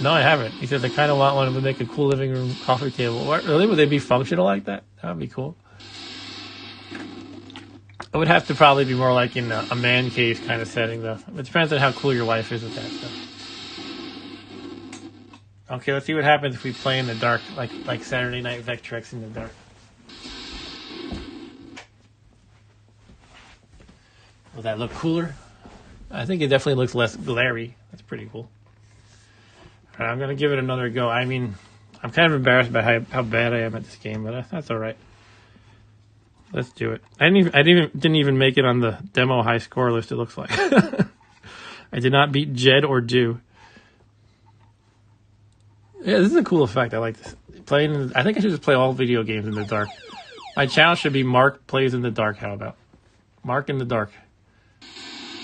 No, I haven't. He says, I kind of want one to make a cool living room coffee table. What, really? Would they be functional like that? That would be cool. It would have to probably be more like in a man cave kind of setting, though. It depends on how cool your wife is with that stuff. Okay, let's see what happens if we play in the dark, like Saturday Night Vectrex in the dark. Will that look cooler? I think it definitely looks less glary. That's pretty cool. All right, I'm going to give it another go. I mean, I'm kind of embarrassed about how bad I am at this game, but that's all right. Let's do it. I didn't even make it on the demo high score list, it looks like. I did not beat Jed or Do. Yeah, this is a cool effect. I like this. I think I should just play all video games in the dark. My channel should be Mark Plays in the Dark. How about Mark in the Dark?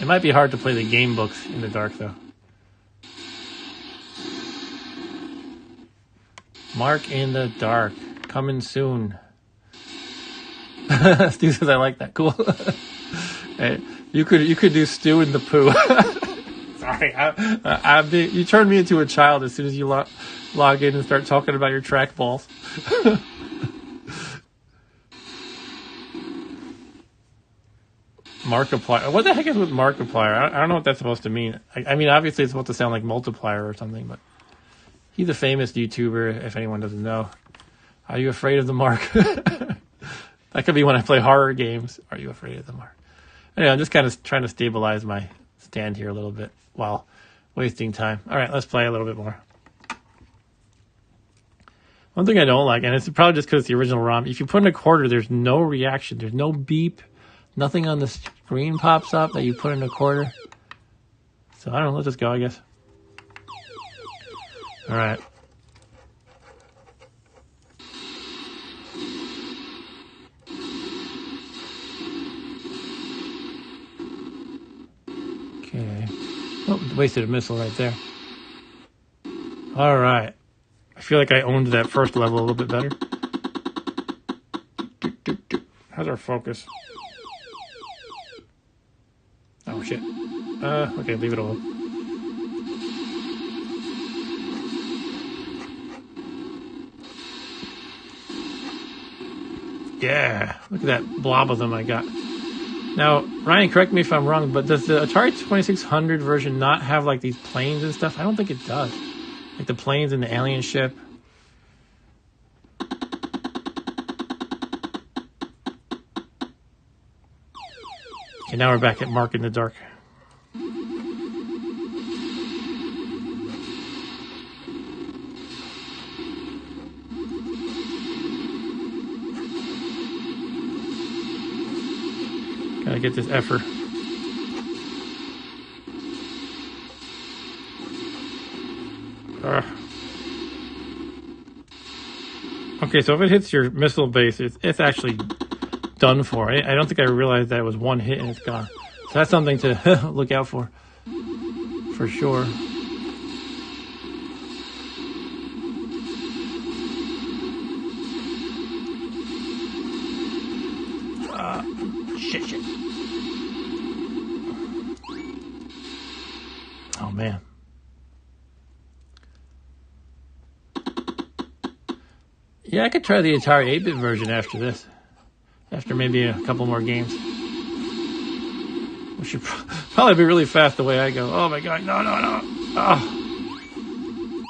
It might be hard to play the game books in the dark, though. Mark in the Dark. Coming soon. Stu says I like that. Cool. Hey, you could do Stu in the Poo. Sorry, you turned me into a child as soon as you log in and start talking about your trackballs. Markiplier. What the heck is with Markiplier? I don't know what that's supposed to mean. I mean, obviously it's supposed to sound like multiplier or something, but he's a famous YouTuber, if anyone doesn't know. Are you afraid of the Mark? That could be when I play horror games. Are you afraid of the Mark? Anyway, I'm just kind of trying to stabilize my stand here a little bit while wasting time. All right, let's play a little bit more. One thing I don't like, and it's probably just because it's the original ROM, if you put in a quarter, there's no reaction. There's no beep. Nothing on the screen pops up that you put in a quarter. So, I don't know. Let's just go, I guess. All right. Okay. Oh, wasted a missile right there. All right. I feel like I owned that first level a little bit better. How's our focus? Oh, shit. Okay, leave it alone. Yeah, look at that blob of them I got. Now, Ryan, correct me if I'm wrong, but does the Atari 2600 version not have, like, these planes and stuff? I don't think it does. Like the planes and the alien ship. Okay, now we're back at Mark in the Dark. I get this effort. Okay, so if it hits your missile base, it's actually done for. I don't think I realized that it was one hit and it's gone. So that's something to look out for sure. Shit. Oh, man. Yeah, I could try the Atari 8-bit version after this. After maybe a couple more games. We should probably be really fast the way I go. Oh my god, no. Oh.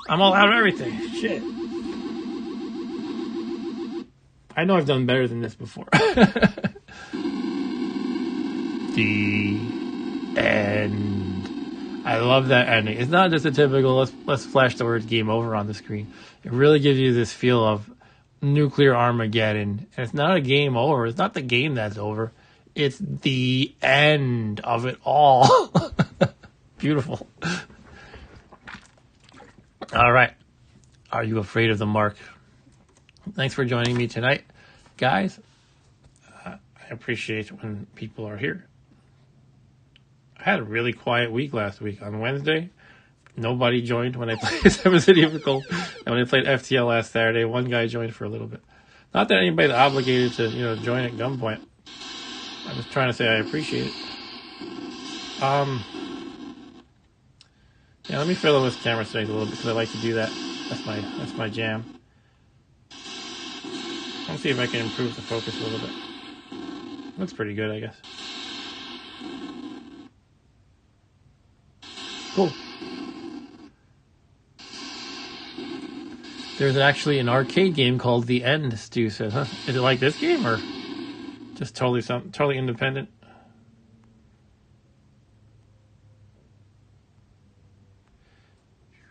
I'm all out of everything. Shit. I know I've done better than this before. The end. I love that ending. It's not just a typical let's flash the word game over on the screen. It really gives you this feel of nuclear Armageddon. And it's not a game over. It's not the game that's over. It's the end of it all. Beautiful. All right. Are you afraid of the mark? Thanks for joining me tonight. Guys, I appreciate when people are here. I had a really quiet week last week. On Wednesday, nobody joined when I played 7 City of Gold. And when I played FTL last Saturday, one guy joined for a little bit. Not that anybody's obligated to, join at gunpoint. I'm just trying to say I appreciate it. Yeah, let me fill in this camera settings a little bit because I like to do that. That's my jam. Let's see if I can improve the focus a little bit. Looks pretty good, I guess. Cool. There's actually an arcade game called The End, Stu said, huh? Is it like this game or just totally independent?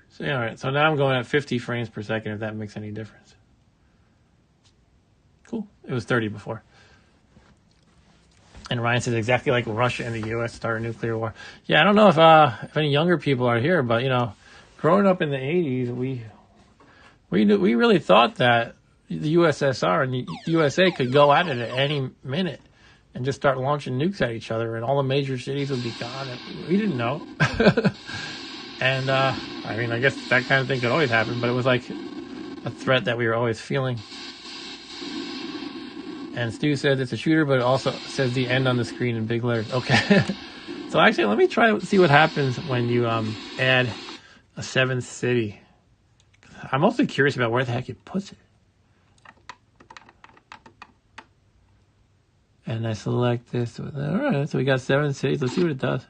So, yeah, all right. So now I'm going at 50 frames per second, if that makes any difference. Cool. It was 30 before. And Ryan says exactly like Russia and the U.S. start a nuclear war. Yeah, I don't know if any younger people are here, but growing up in the 80s, we really thought that the USSR and the USA could go at it at any minute and just start launching nukes at each other, and all the major cities would be gone. And we didn't know. And I guess that kind of thing could always happen, but it was like a threat that we were always feeling. And Stu said it's a shooter, but it also says the end on the screen in big letters. Okay. So actually, let me try to see what happens when you add a 7th city. I'm also curious about where the heck it puts it. And I select this. All right, so we got 7 cities. Let's see what it does.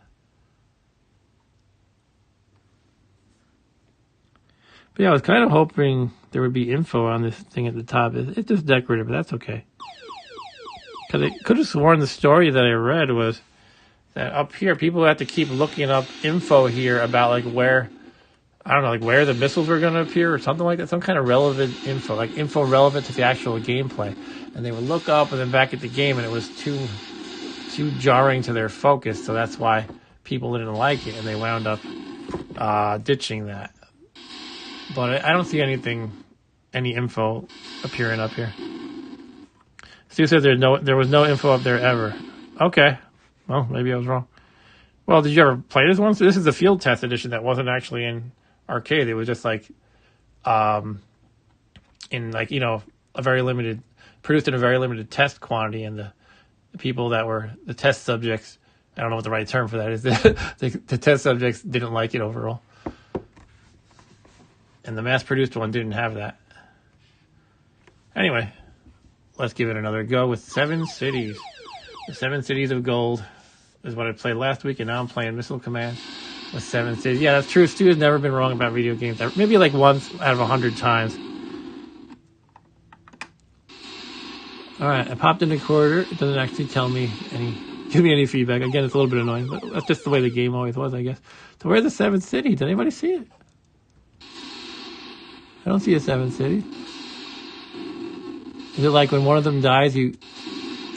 But yeah, I was kind of hoping there would be info on this thing at the top. It's just decorative, but that's okay. Because I could have sworn the story that I read was that up here, people have to keep looking up info here about where the missiles were going to appear or something like that. Some kind of relevant info, like info relevant to the actual gameplay. And they would look up and then back at the game, and it was too jarring to their focus. So that's why people didn't like it, and they wound up ditching that. But I don't see any info appearing up here. Stu said there was no info up there ever. Okay. Well, maybe I was wrong. Well, did you ever play this one? So this is the field test edition that wasn't actually in arcade. It was just produced in a very limited test quantity, and the people that were the test subjects, I don't know what the right term for that is, the test subjects didn't like it overall. And the mass-produced one didn't have that. Anyway, let's give it another go with 7 cities. The 7 cities of gold is what I played last week, and now I'm playing Missile Command with 7 cities. Yeah, that's true. Stu has never been wrong about video games. Maybe once out of 100 times. All right, I popped in the corridor. It doesn't actually give me any feedback. Again, it's a little bit annoying, but that's just the way the game always was, I guess. So where's the 7th city? Did anybody see it? I don't see a 7th city. Is it like when one of them dies, it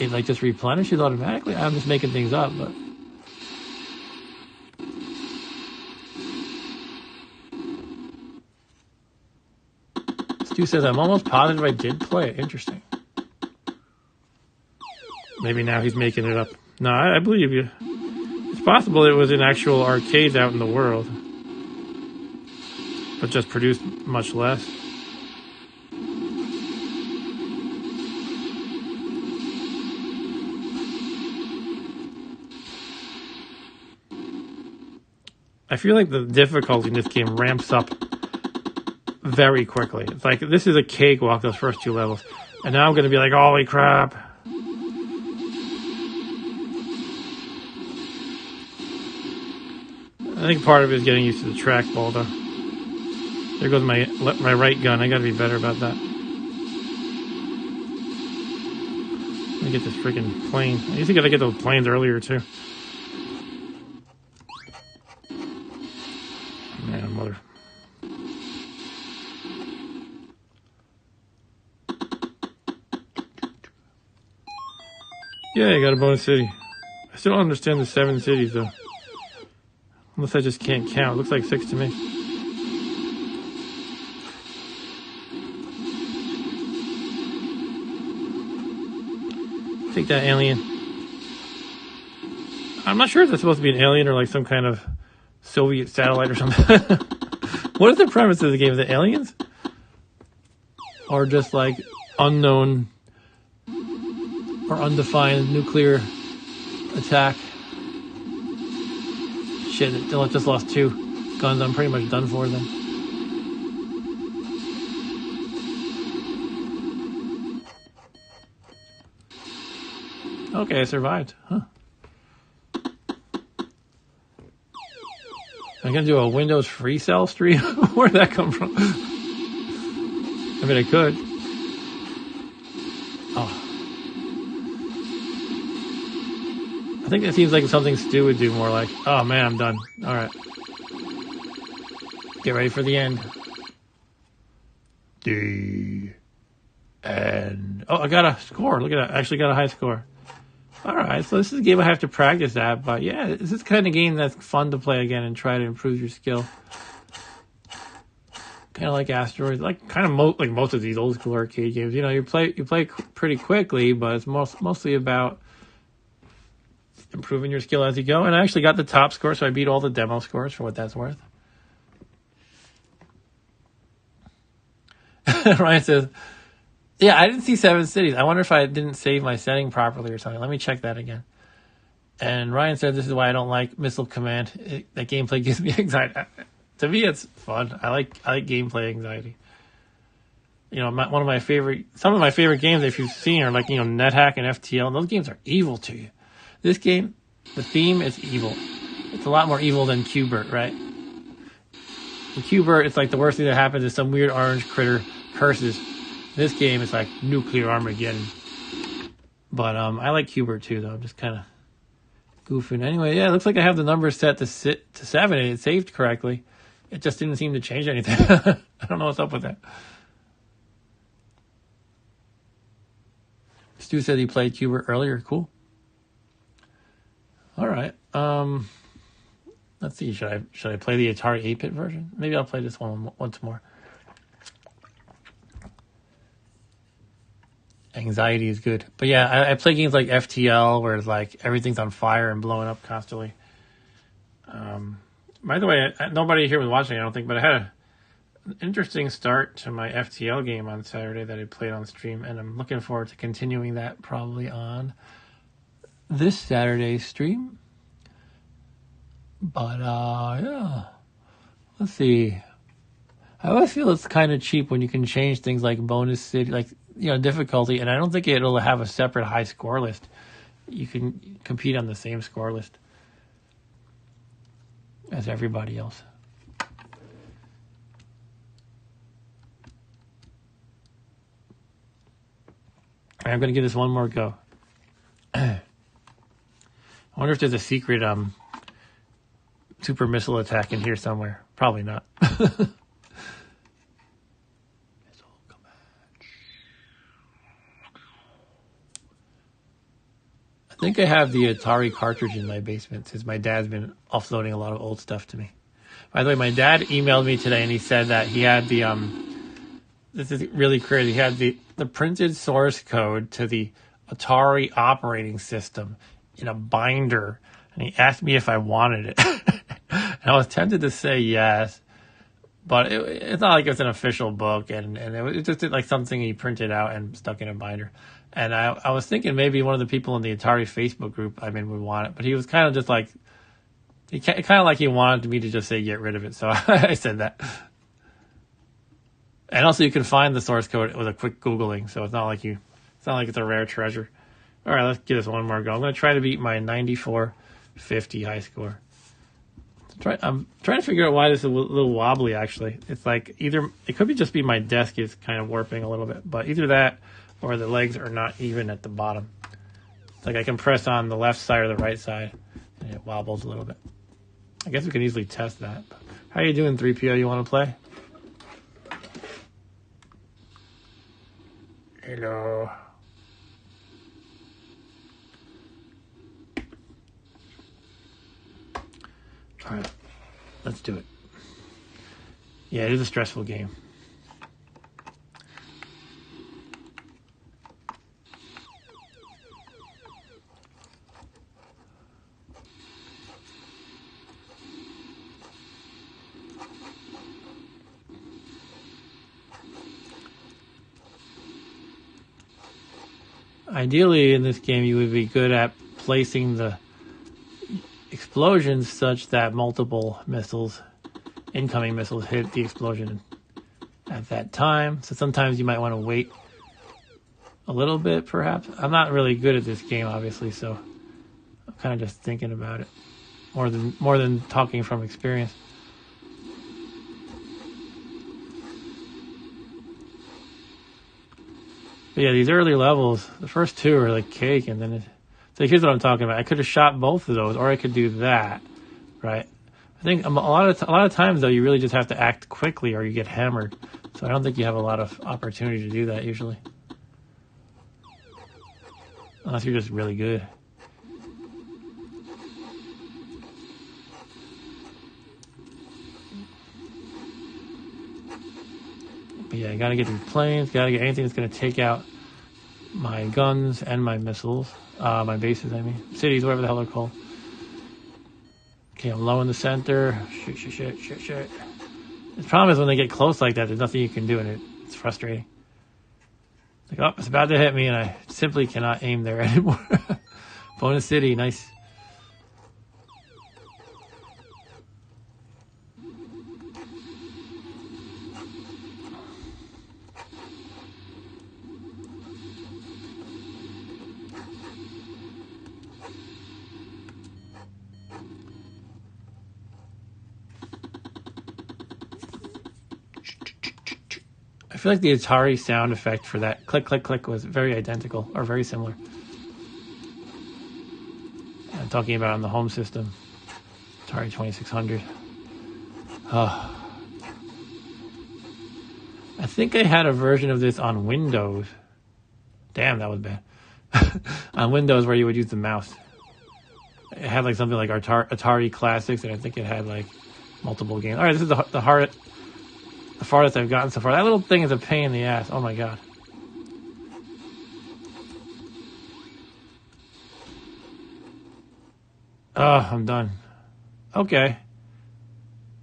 it like just replenishes automatically. I'm just making things up, but Stu says I'm almost positive I did play it. Interesting. Maybe now he's making it up. No, I believe you. It's possible it was in actual arcades out in the world, but just produced much less. I feel like the difficulty in this game ramps up very quickly. It's like this is a cakewalk, those first 2 levels. And now I'm going to be like, holy crap. I think part of it is getting used to the trackball, though. There goes my right gun. I got to be better about that. Let me get this freaking plane. I used to got to get those planes earlier, too. Man, mother. Yeah, I got a bonus city. I still don't understand the 7 cities, though. Unless I just can't count. It looks like 6 to me. Take that alien. I'm not sure if it's supposed to be an alien or like some kind of Soviet satellite or something. What is the premise of the game? Is it aliens? Or just like unknown or undefined nuclear attack? Shit, it just lost 2 guns. I'm pretty much done for them. Okay, I survived. Huh. I'm gonna do a Windows free cell stream? Where'd that come from? I mean, I could. Oh. I think that seems like something Stu would do more like. Oh man, I'm done. Alright. Get ready for the end. The end. Oh, I got a score. Look at that. I actually got a high score. Alright, so this is a game I have to practice at, but yeah, this is the kind of game that's fun to play again and try to improve your skill. Kind of like Asteroids, like kind of like most of these old school arcade games. You know, you play pretty quickly, but it's mostly about improving your skill as you go. And I actually got the top score, so I beat all the demo scores for what that's worth. Ryan says, yeah, I didn't see 7 cities. I wonder if I didn't save my setting properly or something. Let me check that again. And Ryan said, this is why I don't like Missile Command. That gameplay gives me anxiety. To me, it's fun. I like gameplay anxiety. You know, some of my favorite games, if you've seen, are like, you know, NetHack and FTL. And those games are evil to you. This game, the theme is evil. It's a lot more evil than Q*bert, right? In Q*bert, it's like the worst thing that happens is some weird orange critter curses. This game is like nuclear Armageddon. But I like Q*bert too, though. I'm just kind of goofing. Anyway, yeah, it looks like I have the numbers set to 7 and it saved correctly. It just didn't seem to change anything. I don't know what's up with that. Stu said he played Q*bert earlier. Cool. All right. Let's see. Should I play the Atari 8-bit version? Maybe I'll play this one once more. Anxiety is good. But yeah, I play games like FTL where it's like everything's on fire and blowing up constantly. By the way, nobody here was watching, I don't think, but I had an interesting start to my FTL game on Saturday that I played on stream, and I'm looking forward to continuing that probably on this Saturday's stream. But, yeah. Let's see. I always feel it's kind of cheap when you can change things like bonus city, like, you know, difficulty, and I don't think it'll have a separate high score list. You can compete on the same score list as everybody else. I'm going to give this one more go. I wonder if there's a secret super missile attack in here somewhere. Probably not. think I have the Atari cartridge in my basement since my dad's been offloading a lot of old stuff to me. By the way, my dad emailed me today and he said that he had the this is really crazy. He had the printed source code to the Atari operating system in a binder, and he asked me if I wanted it. And I was tempted to say yes, but it's not like it's an official book, and it was just like something he printed out and stuck in a binder. And I was thinking maybe one of the people in the Atari Facebook group I'm in would want it, but he was kind of just like, kind of like he wanted me to just say get rid of it, so I said that. And also, you can find the source code with a quick Googling, so it's not like it's a rare treasure. All right, let's give this one more go. I'm going to try to beat my 94.50 high score. I'm trying to figure out why this is a little wobbly, actually. It's like it could just be my desk is kind of warping a little bit, but either that or the legs are not even at the bottom. It's like I can press on the left side or the right side, and it wobbles a little bit. I guess we can easily test that. How are you doing, 3PO? You want to play? Hello. All right, let's do it. Yeah, it is a stressful game. Ideally, in this game, you would be good at placing the explosions such that multiple incoming missiles, hit the explosion at that time. So sometimes you might want to wait a little bit, perhaps. I'm not really good at this game, obviously, so I'm kind of just thinking about it more than talking from experience. But yeah, these early levels, the first two are like cake, and then so here's what I'm talking about. I could have shot both of those, or I could do that, right? I think a lot of times though, you really just have to act quickly, or you get hammered. So I don't think you have a lot of opportunity to do that usually, unless you're just really good. But yeah, you gotta get these planes, gotta get anything that's gonna take out my guns and my missiles. My bases, I mean. Cities, whatever the hell they're called. Okay, I'm low in the center. Shoot. The problem is when they get close like that, there's nothing you can do, and it's frustrating. It's like, oh, it's about to hit me, and I simply cannot aim there anymore. Bonus city, nice. I feel like the Atari sound effect for that click, click, click was very identical or very similar. I'm talking about on the home system, Atari 2600. Oh. I think I had a version of this on Windows. Damn, that was bad. On Windows where you would use the mouse. It had like something like Atari Classics, and I think it had like multiple games. All right, this is the farthest I've gotten so far. That little thing is a pain in the ass. Oh my god. Oh, I'm done. Okay.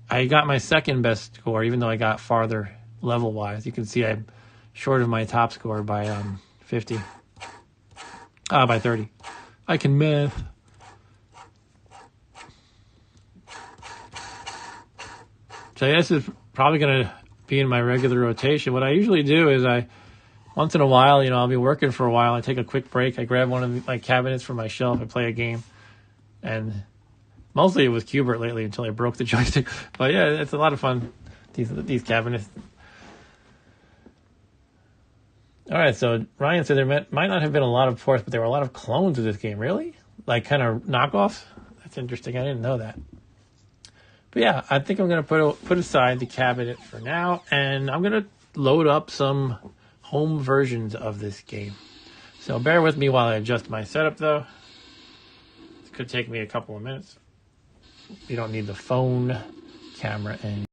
I got my second best score, even though I got farther level-wise. You can see I'm short of my top score by 50. By 30. I can math. So this is probably going to be in my regular rotation. What I usually do is once in a while, I'll be working for a while. I take a quick break. I grab one of my cabinets from my shelf. I play a game. And mostly it was Qbert lately until I broke the joystick. But yeah, it's a lot of fun, these cabinets. All right, so Ryan said there might not have been a lot of ports, but there were a lot of clones of this game. Really? Like kind of knockoffs? That's interesting. I didn't know that. But yeah, I think I'm going to put aside the cabinet for now, and I'm going to load up some home versions of this game. So bear with me while I adjust my setup, though. could take me a couple of minutes. You don't need the phone camera and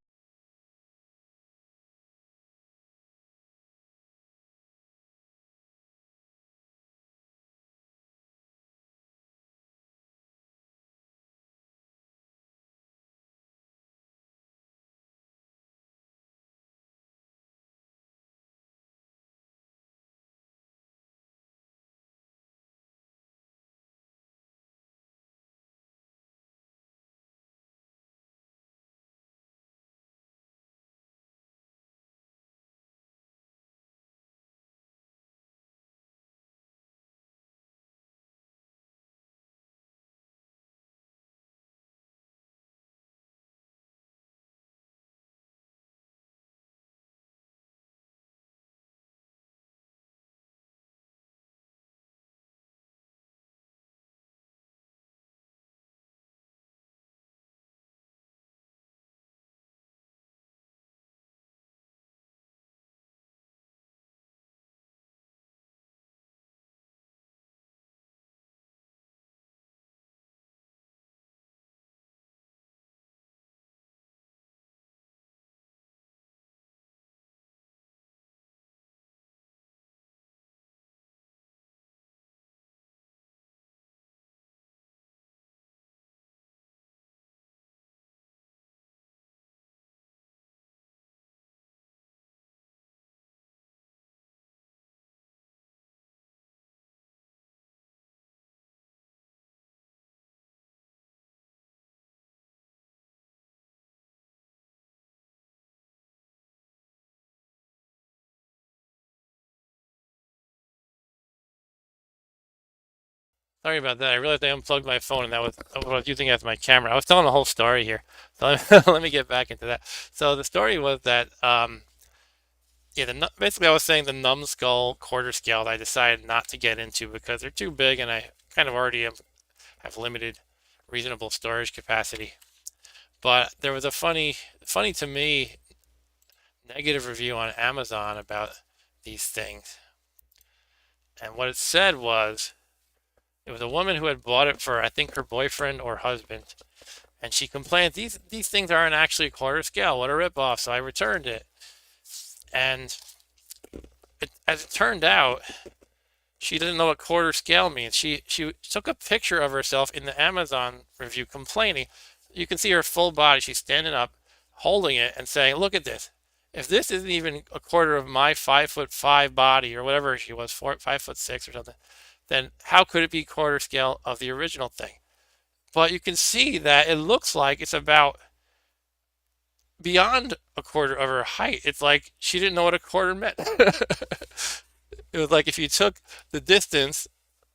sorry about that. I realized I unplugged my phone and that was what I was using as my camera. I was telling the whole story here. So let me get back into that. So the story was that, yeah, basically I was saying the numbskull quarter scales I decided not to get into because they're too big and I kind of already have limited reasonable storage capacity. But there was a funny to me, negative review on Amazon about these things. And what it said was, it was a woman who had bought it for, I think, her boyfriend or husband. And she complained, these things aren't actually a quarter scale. What a ripoff. So I returned it. And as it turned out, she didn't know what quarter scale means. She took a picture of herself in the Amazon review complaining. You can see her full body. She's standing up, holding it and saying, look at this. If this isn't even a quarter of my 5'5" body or whatever she was, 5'6" or something, then how could it be quarter scale of the original thing? But you can see that it looks like it's about beyond a quarter of her height. It's like she didn't know what a quarter meant. It was like if you took the distance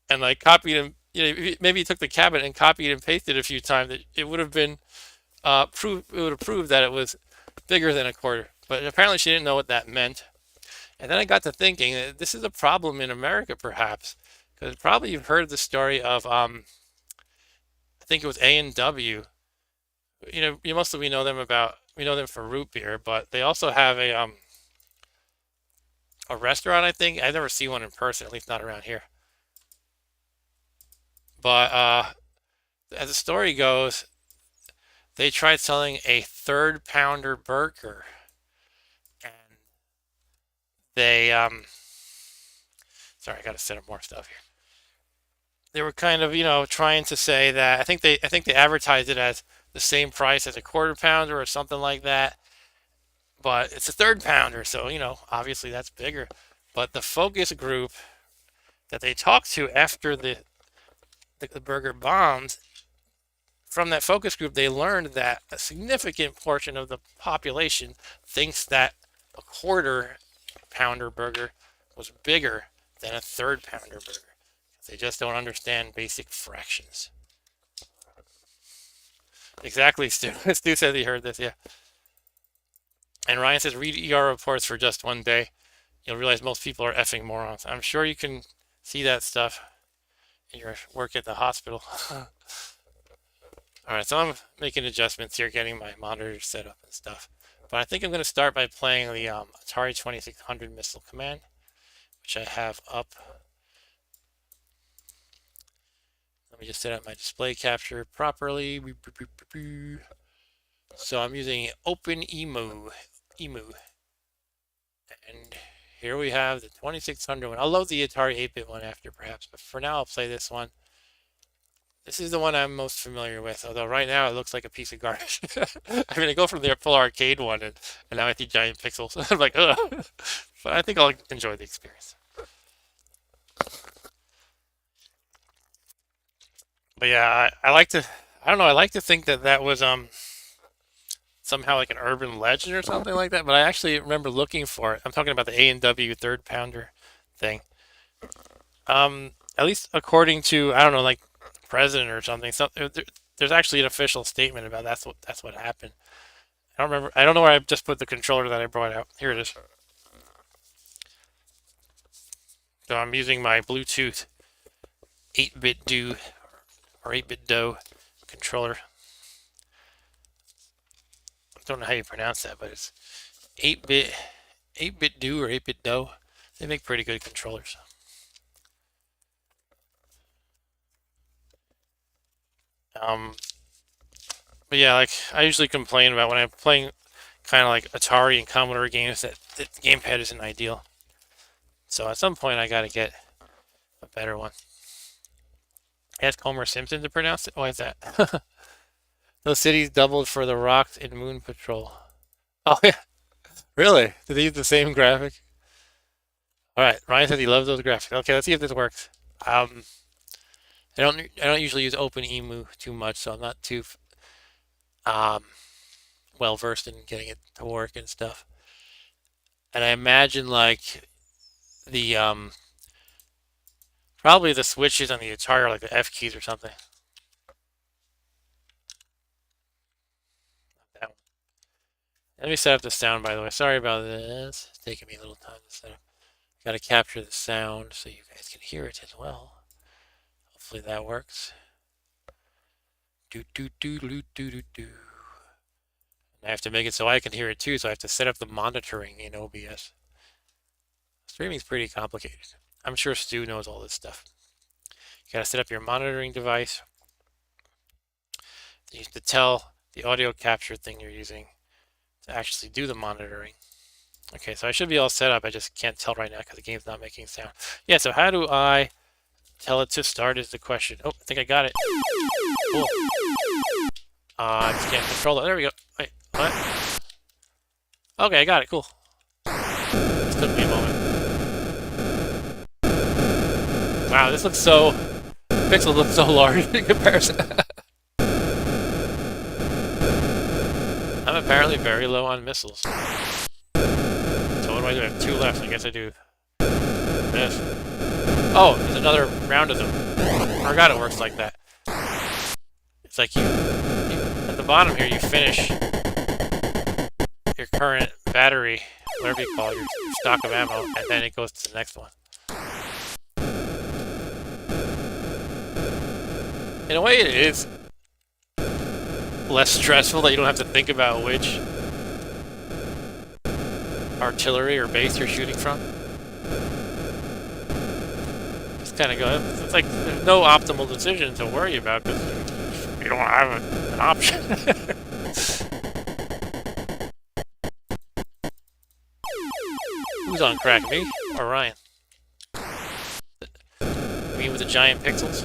and like copied and maybe you took the cabinet and copied and pasted a few times, it would have been it would have proved that it was bigger than a quarter. But apparently she didn't know what that meant. And then I got to thinking, this is a problem in America perhaps, because probably you've heard the story of I think it was A&W. You mostly we know them for root beer, but they also have a restaurant. I think I've never seen one in person, at least not around here. But as the story goes, they tried selling a third pounder burger, and they sorry, I got to set up more stuff here. They were kind of trying to say that I think they advertised it as the same price as a quarter pounder or something like that, but it's a third pounder, so obviously that's bigger. But the focus group that they talked to after the burger bombed, from that focus group, they learned that a significant portion of the population thinks that a quarter pounder burger was bigger than a third pounder burger. They just don't understand basic fractions. Exactly, Stu. Stu says he heard this, yeah. And Ryan says, read ER reports for just one day. You'll realize most people are effing morons. I'm sure you can see that stuff in your work at the hospital. All right, so I'm making adjustments here, getting my monitor set up and stuff. But I think I'm going to start by playing the Atari 2600 Missile Command, which I have up. Let me just set up my display capture properly. So I'm using OpenEmu. And here we have the 2600 one. I'll load the Atari 8-bit one after perhaps, but for now I'll play this one. This is the one I'm most familiar with, although right now it looks like a piece of garbage. I mean, I go from the full arcade one, and now I see giant pixels. I'm like, ugh. But I think I'll enjoy the experience. But yeah, I like to, I don't know, I like to think that that was somehow like an urban legend or something like that, but I actually remember looking for it. I'm talking about the A&W third pounder thing. At least according to, I don't know, like president or something. There's actually an official statement about that's what happened. I don't remember. I don't know where I just put the controller that I brought out. Here it is. So I'm using my Bluetooth 8-bit do or 8-bit do controller. I don't know how you pronounce that, but it's 8-bit do or 8-bit do. They make pretty good controllers. But yeah, like I usually complain about when I'm playing kind of like Atari and Commodore games that the gamepad isn't ideal. So at some point I gotta get a better one. Ask Homer Simpson to pronounce it. Why is that? Those cities doubled for the rocks in Moon Patrol. Oh yeah, really? Did they use the same graphic? All right, Ryan said he loves those graphics. Okay, let's see if this works. I don't usually use OpenEmu too much, so I'm not too well versed in getting it to work and stuff. And I imagine like the probably the switches on the Atari are like the F keys or something. That one. Let me set up the sound, by the way. Sorry about this. It's taking me a little time to set up. Got to capture the sound so you guys can hear it as well. Hopefully that works. Do do do do do do do. And I have to make it so I can hear it too, so I have to set up the monitoring in OBS. Streaming's pretty complicated. I'm sure Stu knows all this stuff. You gotta set up your monitoring device. You have to tell the audio capture thing you're using to actually do the monitoring. Okay, so I should be all set up. I just can't tell right now because the game's not making sound. Yeah, so how do I tell it to start is the question. Oh, I think I got it. Cool. I just can't control it. There we go. Wait, what? Okay, I got it. Cool. This took me a moment. Wow, this looks so... Pixels look so large in comparison. I'm apparently very low on missiles. So what do? I have 2 left. I guess I do this. Oh, there's another round of them. I forgot it works like that. It's like you at the bottom here, you finish your current battery, whatever you call it, your stock of ammo, and then it goes to the next one. In a way, it is less stressful that you don't have to think about which artillery or base you're shooting from. Just kind of go. It's like there's no optimal decision to worry about because you don't have an option. Who's on crack, me or Ryan? Me with the giant pixels?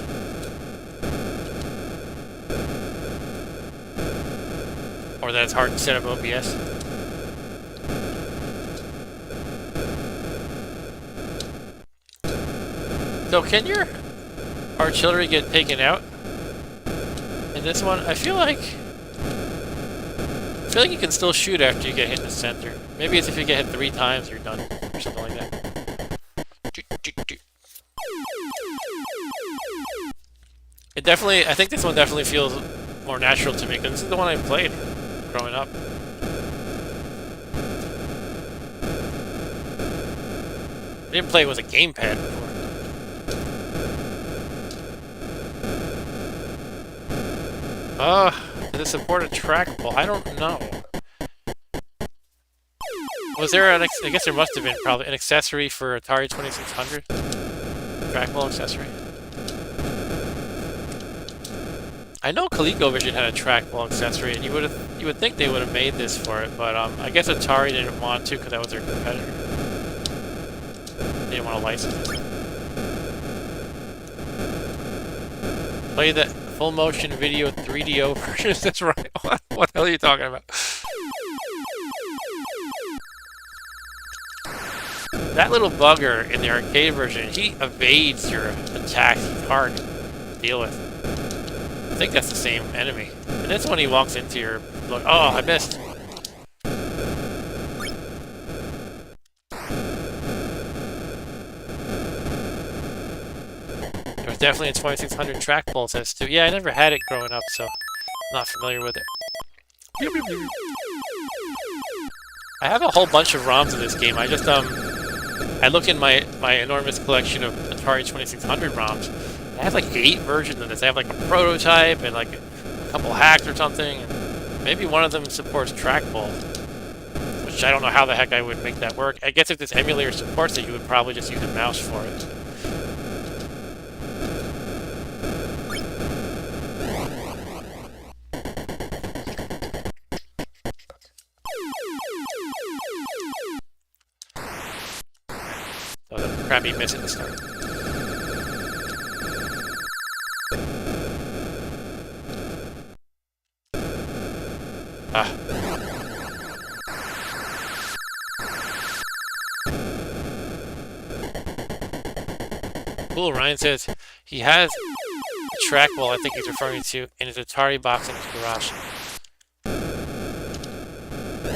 Or that it's hard to set up OBS? So can your artillery get taken out in this one? I feel like you can still shoot after you get hit in the center. Maybe it's if you get hit 3 times you're done, or something like that. It definitely, I think this one definitely feels more natural to me, because this is the one I played growing up. I didn't play it with a gamepad before. Does it support a trackball? I don't know. Was there an, I guess there must have been probably an accessory for Atari 2600? Trackball accessory? I know ColecoVision had a trackball accessory, and you would think they would have made this for it, but I guess Atari didn't want to because that was their competitor. They didn't want to license it. Play the full motion video 3DO version. That's right. What the hell are you talking about? That little bugger in the arcade version, he evades your attacks. He's hard to deal with. I think that's the same enemy. And this one he walks into your... Look, oh, I missed. There was definitely a 2600 trackball test too. Yeah, I never had it growing up, so I'm not familiar with it. I have a whole bunch of ROMs of this game. I just, I look in my enormous collection of Atari 2600 ROMs. I have like 8 versions of this. I have like a prototype and like a couple hacks or something. And maybe one of them supports trackball, which I don't know how the heck I would make that work. I guess if this emulator supports it, you would probably just use a mouse for it. So the crappy miss at the start. Cool, Ryan says he has a trackball I think he's referring to in his Atari box in his garage.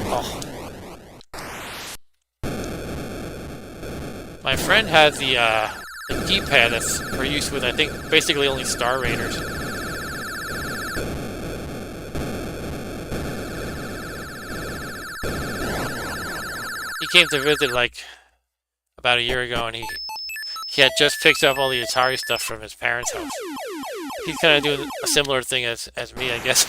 Oh. My friend has the keypad that's for use with, I think, basically only Star Raiders. He came to visit like about a year ago, and he had just picked up all the Atari stuff from his parents' house. He's kind of doing a similar thing as me, I guess.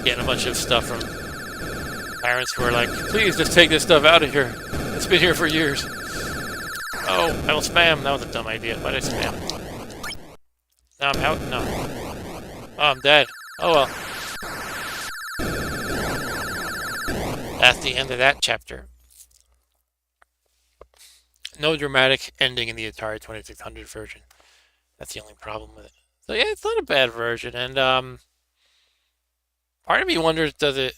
Getting a bunch of stuff from parents who are like, please just take this stuff out of here. It's been here for years. Oh, I will spam. That was a dumb idea. Why did I spam? Now I'm out? No. Oh, I'm dead. Oh well. That's the end of that chapter. No dramatic ending in the Atari 2600 version. That's the only problem with it. So yeah, it's not a bad version, and part of me wonders, does it...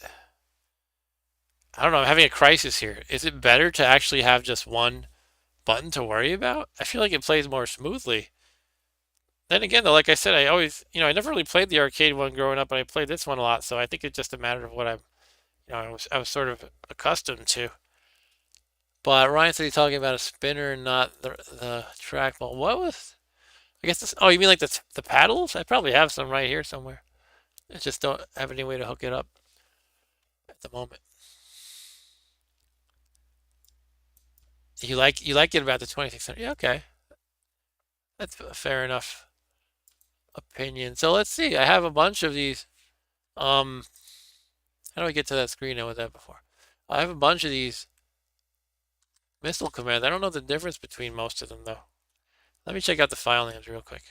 I don't know, I'm having a crisis here. Is it better to actually have just one button to worry about? I feel like it plays more smoothly. Then again, though, like I said, I always, I never really played the arcade one growing up, but I played this one a lot, so I think it's just a matter of what I'm, I was sort of accustomed to. But Ryan said he's talking about a spinner, not the trackball. What was... I guess this... Oh, you mean like the paddles? I probably have some right here somewhere. I just don't have any way to hook it up at the moment. You like it about the 2600? Yeah, okay. That's a fair enough opinion. So let's see. I have a bunch of these. How do I get to that screen I was at before? I have a bunch of these missile commands. I don't know the difference between most of them though. Let me check out the file names real quick.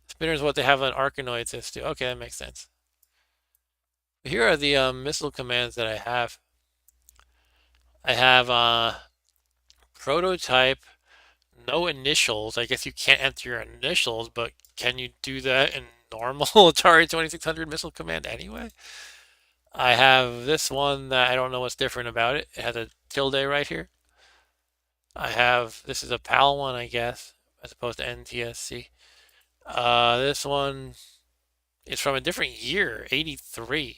Spinner is what they have on Arkanoids as to. Okay, that makes sense. Here are the missile commands that I have. I have prototype, no initials. I guess you can't enter your initials, but can you do that in normal Atari 2600 missile command anyway? I have this one that I don't know what's different about it. It has a tilde right here. I have, this is a PAL one, I guess, as opposed to NTSC. This one is from a different year, 83.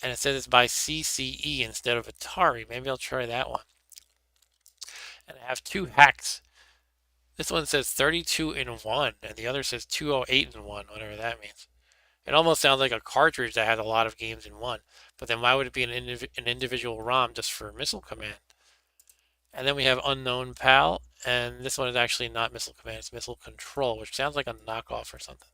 And it says it's by CCE instead of Atari. Maybe I'll try that one. And I have 2 hacks. This one says 32 in 1, and the other says 208 in 1, whatever that means. It almost sounds like a cartridge that has a lot of games in one. But then why would it be an individual ROM just for Missile Command? And then we have Unknown PAL, and this one is actually not Missile Command, it's Missile Control, which sounds like a knockoff or something.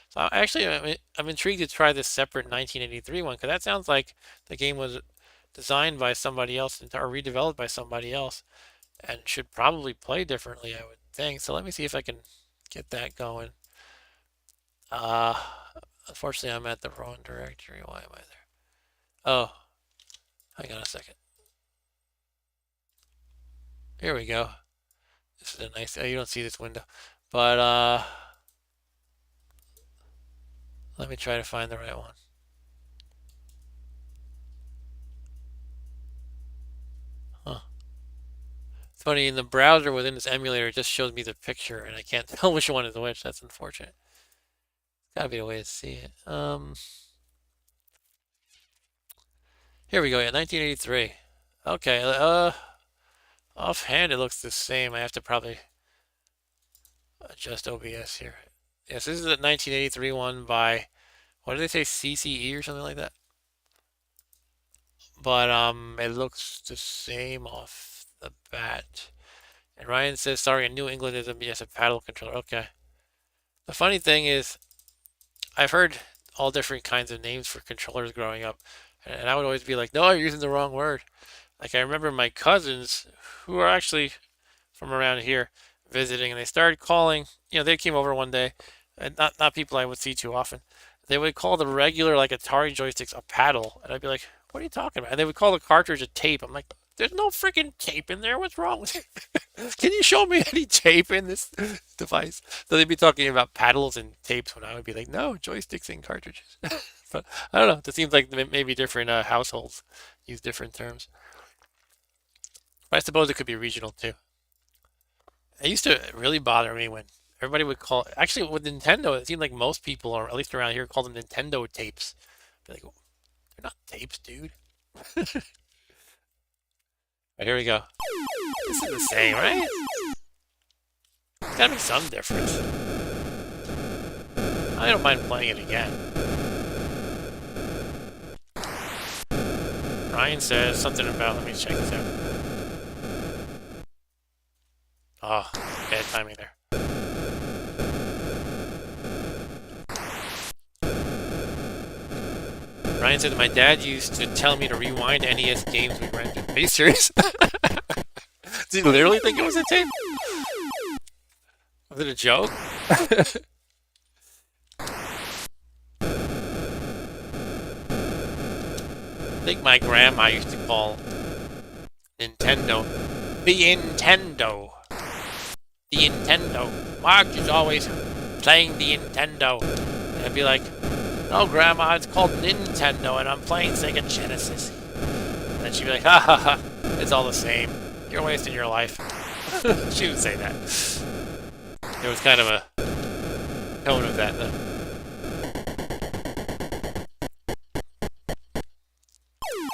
So actually, I'm intrigued to try this separate 1983 one, because that sounds like the game was designed by somebody else or redeveloped by somebody else. and should probably play differently, I would think. So let me see if I can get that going. Uh, Unfortunately, I'm at the wrong directory. Why am I there? Oh, hang on a second. Here we go. This is a nice. You don't see this window, but let me try to find the right one. Huh. It's funny, in the browser within this emulator, it just shows me the picture, and I can't tell which one is which. That's unfortunate. Gotta be a way to see it. Here we go. Yeah, 1983. Okay. Offhand, it looks the same. I have to probably adjust OBS here. Yes, this is the 1983 one by, what did they say, CCE or something like that? But it looks the same off the bat. And Ryan says, sorry, in New England is a paddle controller. Okay. The funny thing is, I've heard all different kinds of names for controllers growing up, and I would always be like, no, you're using the wrong word. Like I remember my cousins, who are actually from around here, visiting, and they started calling. They came over one day, and not people I would see too often. They would call the regular like Atari joysticks a paddle, and I'd be like, "What are you talking about?" And they would call the cartridge a tape. I'm like, "There's no freaking tape in there. What's wrong with you? Can you show me any tape in this device?" So they'd be talking about paddles and tapes when I would be like, "No, joysticks and cartridges." But I don't know. It seems like maybe different households use different terms. But I suppose it could be regional too. It used to really bother me when everybody would call. Actually, with Nintendo, it seemed like most people, or at least around here, call them Nintendo tapes. Be like, they're not tapes, dude. Right, here we go. This is the same, right? There's gotta be some difference. I don't mind playing it again. Ryan says something about. Let me check this out. Oh, bad timing there. Ryan said my dad used to tell me to rewind NES games we rented. Are you serious? Did you literally think it was a tape? Was it a joke? I think my grandma used to call Nintendo the Nintendo. The Nintendo. Mark is always playing the Nintendo. And I'd be like, no, Grandma, it's called Nintendo, and I'm playing Sega Genesis. And then she'd be like, ha ha ha, it's all the same. You're wasting your life. She would say that. There was kind of a tone of that, though.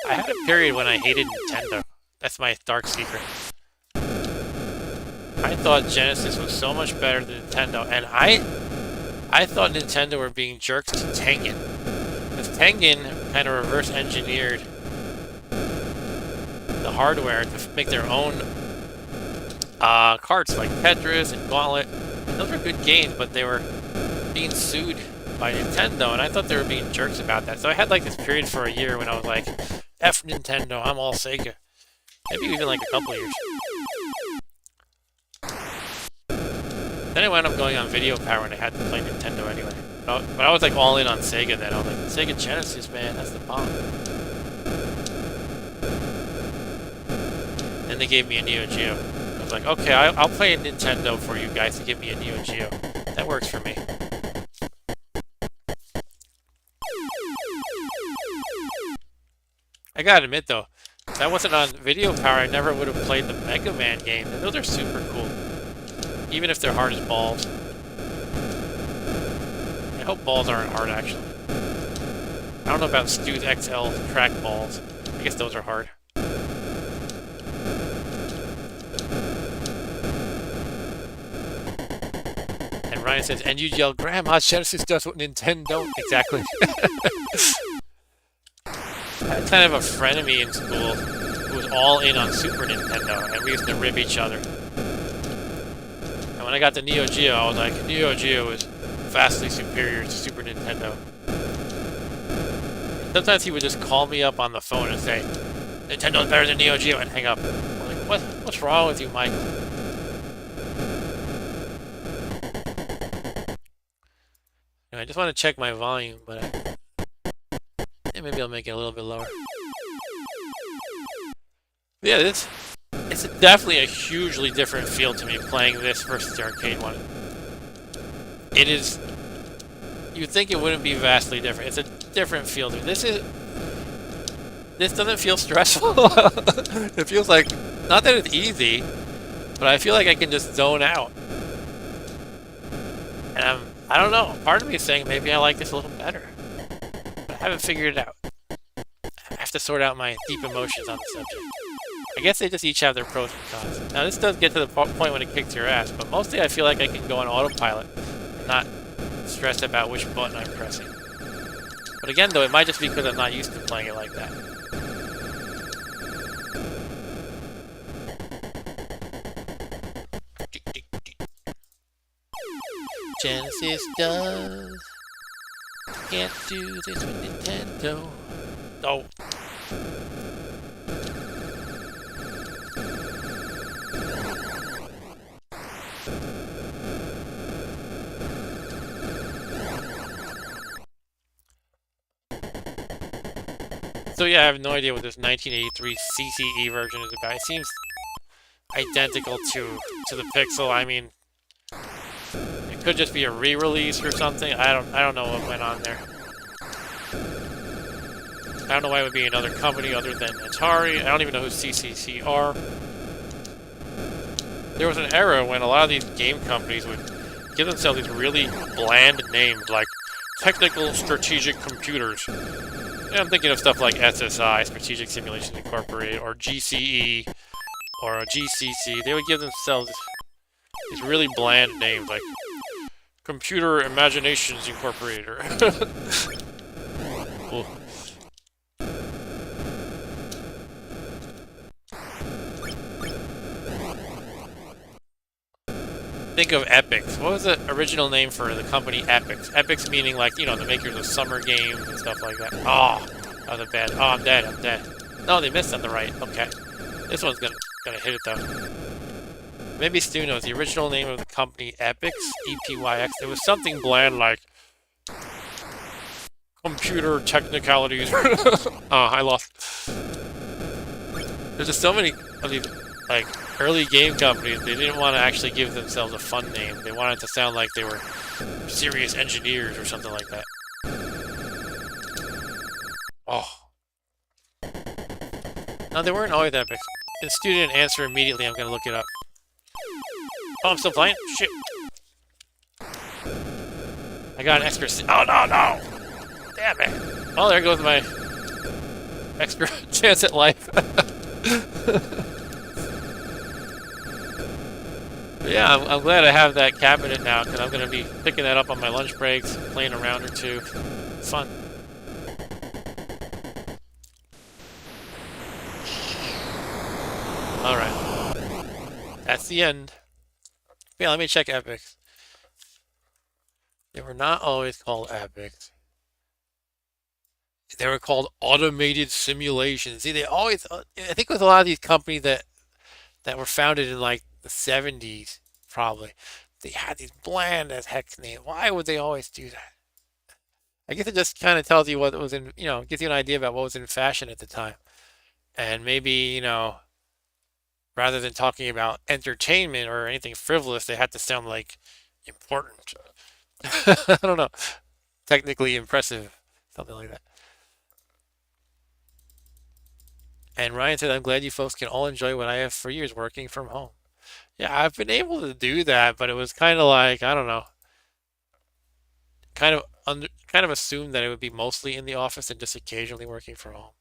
I had a period when I hated Nintendo. That's my dark secret. I thought Genesis was so much better than Nintendo, and I thought Nintendo were being jerks to Tengen. Because Tengen kind of reverse engineered the hardware to make their own carts like Tetris and Gauntlet. And those were good games, but they were being sued by Nintendo, and I thought they were being jerks about that. So I had like this period for a year when I was like, F Nintendo, I'm all Sega. Maybe even like a couple of years. Then I wound up going on Video Power and I had to play Nintendo anyway. But I was like all in on Sega then. I was like, Sega Genesis, man, that's the bomb. Then they gave me a Neo Geo. I was like, okay, I'll play a Nintendo for you guys to give me a Neo Geo. That works for me. I gotta admit though, if I wasn't on Video Power, I never would have played the Mega Man games. And those are super cool. Even if they're hard as balls. I hope balls aren't hard, actually. I don't know about Stu's XL track balls. I guess those are hard. And Ryan says, and you yell, Grandma, Genesis does what Nintendo don't. Exactly. I had kind of a frenemy in school who was all in on Super Nintendo, and we used to rib each other. And when I got the Neo Geo, I was like, Neo Geo is vastly superior to Super Nintendo. Sometimes he would just call me up on the phone and say, Nintendo's better than Neo Geo, and hang up. I'm like, What's wrong with you, Michael? I just want to check my volume, but maybe I'll make it a little bit lower. Yeah, it's definitely a hugely different feel to me playing this versus the arcade one. It is. You'd think it wouldn't be vastly different. It's a different feel to me. This doesn't feel stressful. It feels like, not that it's easy, but I feel like I can just zone out. And I don't know. Part of me is saying maybe I like this a little better, but I haven't figured it out. I have to sort out my deep emotions on the subject. I guess they just each have their pros and cons. Now this does get to the point when it kicks your ass, but mostly I feel like I can go on autopilot and not stress about which button I'm pressing. But again though, it might just be because I'm not used to playing it like that. Genesis does. Can't do this with Nintendo. Oh. So yeah, I have no idea what this 1983 CCE version is about. It seems identical to the Pixel. I mean, it could just be a re-release or something. I don't know what went on there. I don't know why it would be another company other than Atari. I don't even know who CCC are. There was an era when a lot of these game companies would give themselves these really bland names like Technical Strategic Computers. And I'm thinking of stuff like SSI, Strategic Simulations Incorporated, or GCE, or GCC. They would give themselves these really bland names like Computer Imaginations Incorporated. Cool. Think of Epix. What was the original name for the company Epix? Epix meaning like, you know, the makers of summer games and stuff like that. Oh, that was a bad. Oh, I'm dead. I'm dead. No, they missed on the right. Okay. This one's gonna hit it though. Maybe Stu knows the original name of the company Epix, EPYX. It was something bland like computer technicalities. Oh, I lost. There's just so many of these like early game companies. They didn't want to actually give themselves a fun name. They wanted to sound like they were serious engineers or something like that. Oh. No, they weren't always Epix. If Stu didn't answer immediately, I'm gonna look it up. Oh, I'm still playing? Shit. I got an extra... Oh, no! Damn it. Oh, there goes my extra chance at life. Yeah, I'm glad I have that cabinet now, because I'm going to be picking that up on my lunch breaks, playing a round or two. It's fun. Alright. That's the end. Yeah, let me check epics. They were not always called epics. They were called automated simulations. See, they always... I think with a lot of these companies that were founded in, like, the 70s, probably, they had these bland as heck names. Why would they always do that? I guess it just kind of tells you what was in... You know, gives you an idea about what was in fashion at the time. And maybe, you know... Rather than talking about entertainment or anything frivolous, they had to sound like important. I don't know. Technically impressive. Something like that. And Ryan said, I'm glad you folks can all enjoy what I have for years working from home. Yeah, I've been able to do that, but it was kind of like, I don't know, kind of assumed that it would be mostly in the office and just occasionally working from home.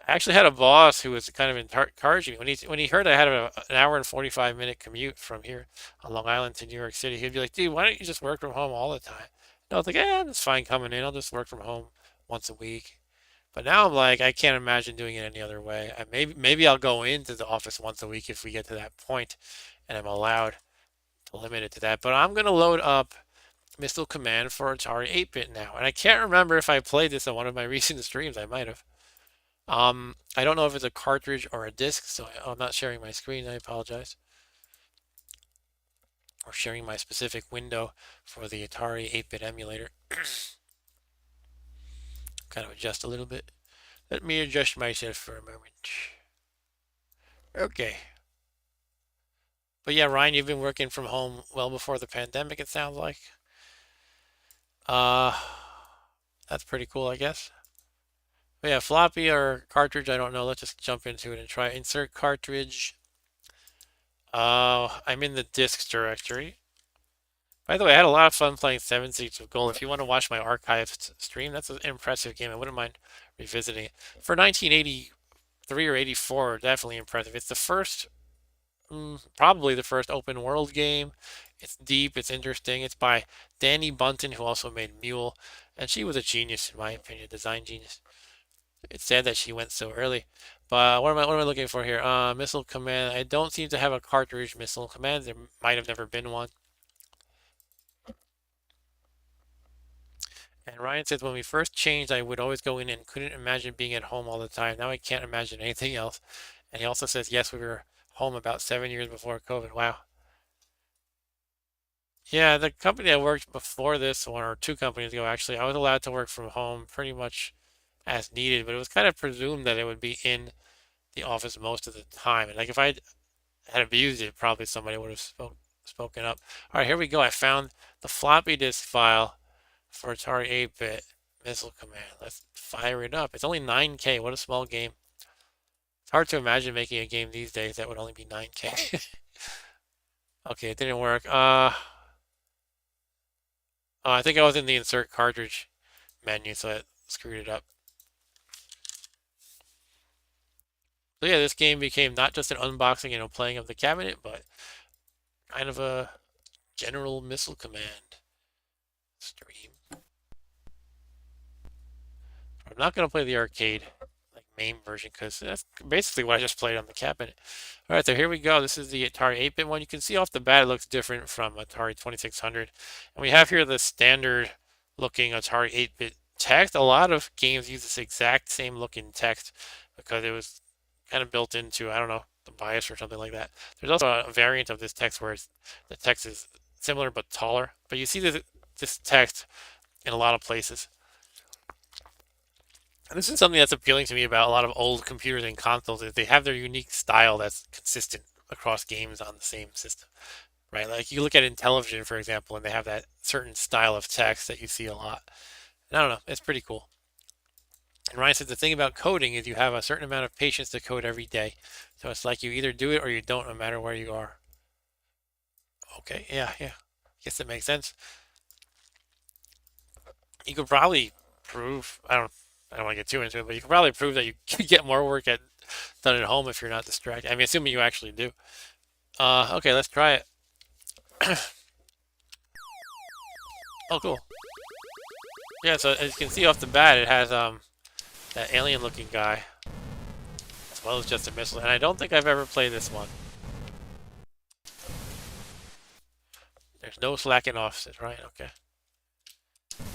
I actually had a boss who was kind of encouraging me when he heard I had an hour and 45-minute commute from here on Long Island to New York City. He'd be like, "Dude, why don't you just work from home all the time?" And I was like, "Yeah, it's fine coming in. I'll just work from home once a week." But now I'm like, I can't imagine doing it any other way. Maybe I'll go into the office once a week if we get to that point, and I'm allowed to limit it to that. But I'm gonna load up Missile Command for Atari 8-bit now, and I can't remember if I played this on one of my recent streams. I might have. I don't know if it's a cartridge or a disc, so I'm not sharing my screen. I apologize. Or sharing my specific window for the Atari 8-bit emulator. Kind of adjust a little bit. Let me adjust myself for a moment. Okay. But yeah, Ryan, you've been working from home well before the pandemic, it sounds like. Uh, that's pretty cool, I guess. But yeah, floppy or cartridge, I don't know. Let's just jump into it and try insert cartridge. I'm in the discs directory. By the way, I had a lot of fun playing Seven Seeds of Gold. If you want to watch my archived stream, that's an impressive game. I wouldn't mind revisiting it. For 1983 or 84, definitely impressive. It's the first, probably the first open world game. It's deep, it's interesting. It's by Danny Bunton, who also made Mule, and she was a genius, in my opinion, design genius. It's sad that she went so early. But what am I looking for here? Missile command. I don't seem to have a cartridge missile command. There might have never been one. And Ryan says, when we first changed, I would always go in and couldn't imagine being at home all the time. Now I can't imagine anything else. And he also says, yes, we were home about 7 years before COVID. Wow. Yeah, the company I worked before this one, or two companies ago, actually, I was allowed to work from home pretty much as needed, but it was kind of presumed that it would be in the office most of the time. And like if I had abused it, probably somebody would have spoken up. All right, here we go. I found the floppy disk file for Atari 8-bit missile command. Let's fire it up. It's only 9K. What a small game. It's hard to imagine making a game these days that would only be 9K. Okay, it didn't work. Oh, I think I was in the insert cartridge menu, so it screwed it up. So yeah, this game became not just an unboxing and a playing of the cabinet, but kind of a general missile command stream. I'm not going to play the arcade like main version because that's basically what I just played on the cabinet. All right, so here we go. This is the Atari 8-bit one. You can see off the bat it looks different from Atari 2600. And we have here the standard looking Atari 8-bit text. A lot of games use this exact same looking text because it was kind of built into, I don't know, the BIOS or something like that. There's also a variant of this text where the text is similar but taller. But you see this text in a lot of places. And this is something that's appealing to me about a lot of old computers and consoles is they have their unique style that's consistent across games on the same system, right? Like you look at Intellivision, for example, and they have that certain style of text that you see a lot. And I don't know, it's pretty cool. And Ryan said the thing about coding is you have a certain amount of patience to code every day. So it's like you either do it or you don't, no matter where you are. Okay, yeah. Guess that makes sense. You could probably prove, I don't want to get too into it, but you can probably prove that you can get more work done at home if you're not distracted. I mean, assuming you actually do. Okay, let's try it. Oh, cool. Yeah, so as you can see off the bat, it has that alien-looking guy, as well as just a missile. And I don't think I've ever played this one. There's no slacking off, right? Okay.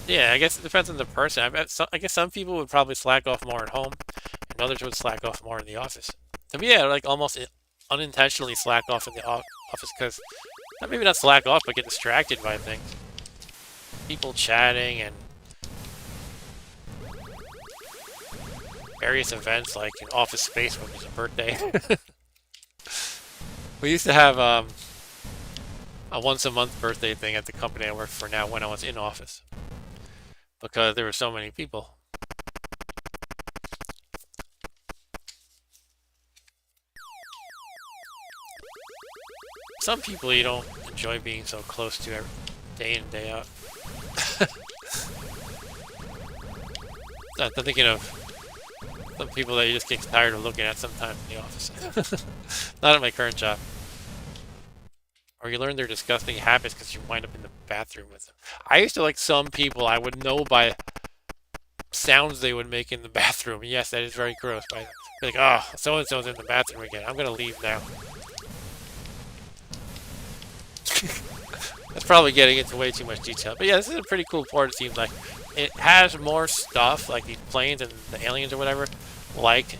Yeah, I guess it depends on the person. I guess some people would probably slack off more at home, and others would slack off more in the office. So yeah, like almost unintentionally slack off in the office because maybe not slack off, but get distracted by things. People chatting and various events like in Office Space when there's a birthday. We used to have a once-a-month birthday thing at the company I work for now when I was in office because there were so many people. Some people you don't enjoy being so close to every day in, day out. I'm thinking of some people that you just get tired of looking at sometimes in the office. Not at my current job. Or you learn their disgusting habits because you wind up in the bathroom with them. I used to like some people I would know by sounds they would make in the bathroom. Yes, that is very gross. But I'd be like, oh, so-and-so's in the bathroom again. I'm going to leave now. That's probably getting into way too much detail. But yeah, this is a pretty cool port, it seems like. It has more stuff, like these planes and the aliens or whatever, like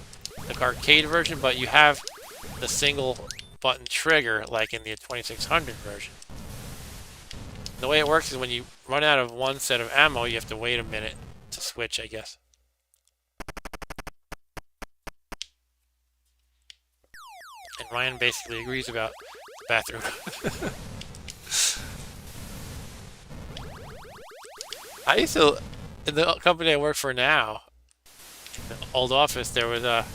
the arcade version, but you have the single button trigger like in the 2600 version. The way it works is when you run out of one set of ammo, you have to wait a minute to switch, I guess. And Ryan basically agrees about the bathroom. I used to, in the company I work for now, in the old office, there was a,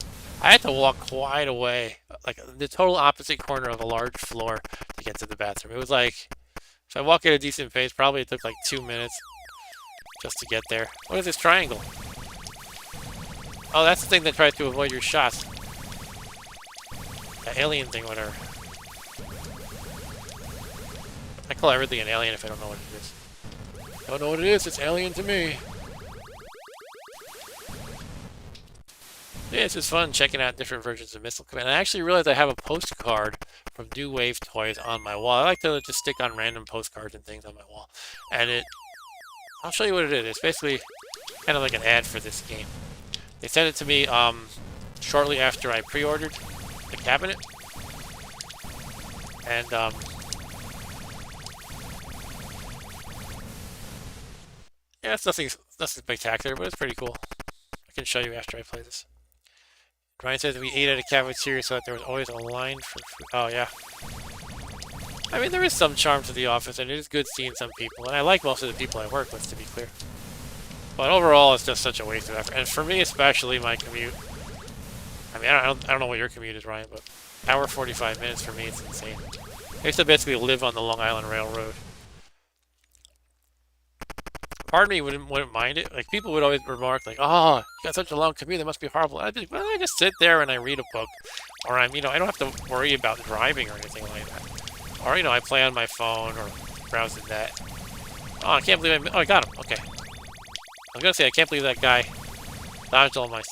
I had to walk quite a way, like the total opposite corner of a large floor to get to the bathroom. It was like, if I walk at a decent pace, probably it took like 2 minutes just to get there. What is this triangle? Oh, that's the thing that tries to avoid your shots. That alien thing, whatever. I call everything an alien if I don't know what it is. Don't know what it is, it's alien to me. Yeah, it's just fun checking out different versions of Missile Command. I actually realized I have a postcard from New Wave Toys on my wall. I like to just stick on random postcards and things on my wall. And I'll show you what it is. It's basically kind of like an ad for this game. They sent it to me shortly after I pre-ordered the cabinet. And yeah, it's nothing spectacular, but it's pretty cool. I can show you after I play this. Ryan says we ate at a cafeteria so that there was always a line for food. Oh, yeah. I mean, there is some charm to the office, and it is good seeing some people. And I like most of the people I work with, to be clear. But overall, it's just such a waste of effort. And for me, especially, my commute. I mean, I don't know what your commute is, Ryan, but hour 45 minutes for me, it's insane. I used to basically live on the Long Island Railroad. Part of me wouldn't mind it. Like, people would always remark, like, oh, you got such a long commute, that must be horrible. I'd be like, well, I just sit there and I read a book. Or I don't have to worry about driving or anything like that. Or, I play on my phone or browse the net. Oh, I can't believe I got him. Okay. I was gonna say, I can't believe that guy dodged all my...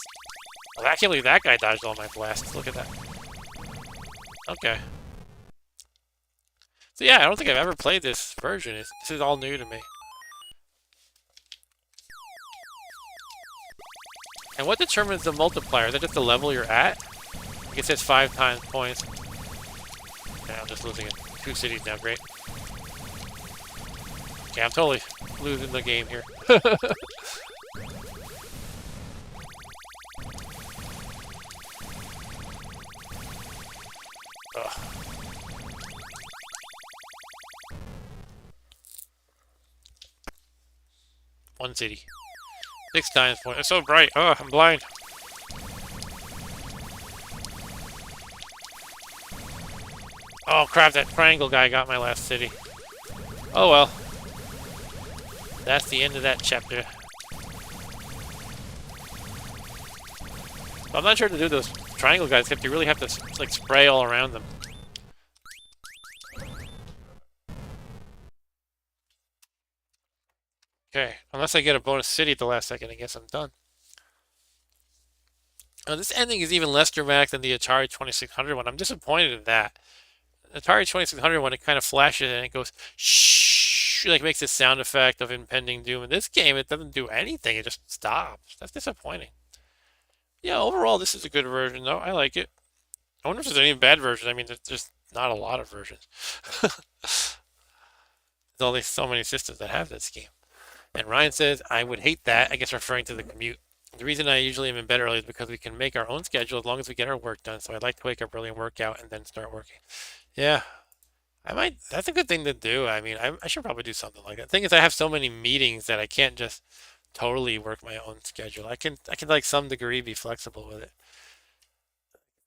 Well, I can't believe that guy dodged all my blasts. Look at that. Okay. So yeah, I don't think I've ever played this version. This is all new to me. And what determines the multiplier? Is that just the level you're at? I guess it's 5 times points. Yeah, I'm just losing it. 2 cities now, great. Okay, I'm totally losing the game here. Ugh. One city. 6 times points. It's so bright. Oh, I'm blind. Oh crap, that triangle guy got my last city. Oh well. That's the end of that chapter. I'm not sure to do those triangle guys, except you really have to like spray all around them. Okay, unless I get a bonus city at the last second, I guess I'm done. Oh, this ending is even less dramatic than the Atari 2600 one. I'm disappointed in that. Atari 2600 one, it kind of flashes and it goes shh, like makes this sound effect of impending doom. In this game, it doesn't do anything. It just stops. That's disappointing. Yeah, overall, this is a good version, though. I like it. I wonder if there's any bad versions. I mean, there's just not a lot of versions. There's only so many systems that have this game. And Ryan says, I would hate that, I guess referring to the commute. The reason I usually am in bed early is because we can make our own schedule as long as we get our work done. So I'd like to wake up early and work out and then start working. Yeah, I might. That's a good thing to do. I mean, I should probably do something like that. The thing is, I have so many meetings that I can't just totally work my own schedule. I can like some degree be flexible with it.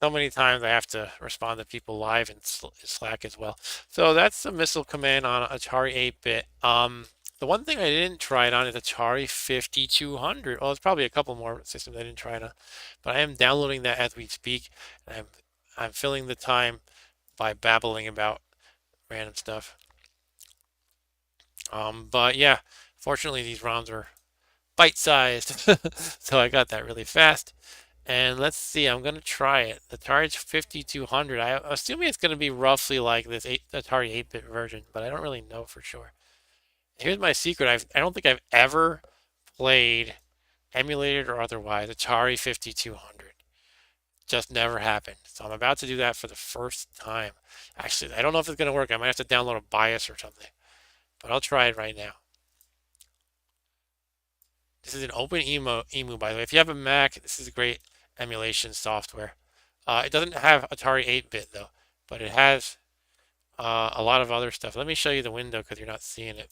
So many times I have to respond to people live in Slack as well. So that's the Missile Command on Atari 8-bit. The one thing I didn't try it on is Atari 5200. Well, there's probably a couple more systems I didn't try it on, but I am downloading that as we speak, and I'm filling the time by babbling about random stuff. But yeah, fortunately these ROMs are bite-sized, so I got that really fast. And let's see, I'm going to try it. The Atari 5200, I'm assuming it's going to be roughly like this Atari 8-bit version, but I don't really know for sure. Here's my secret. I don't think I've ever played, emulated or otherwise, Atari 5200. just never happened. So I'm about to do that for the first time. Actually, I don't know if it's going to work. I might have to download a BIOS or something, but I'll try it right now. This is an OpenEMU, by the way. If you have a Mac, this is great emulation software. It doesn't have Atari 8-bit though, but it has a lot of other stuff. Let me show you the window because you're not seeing it.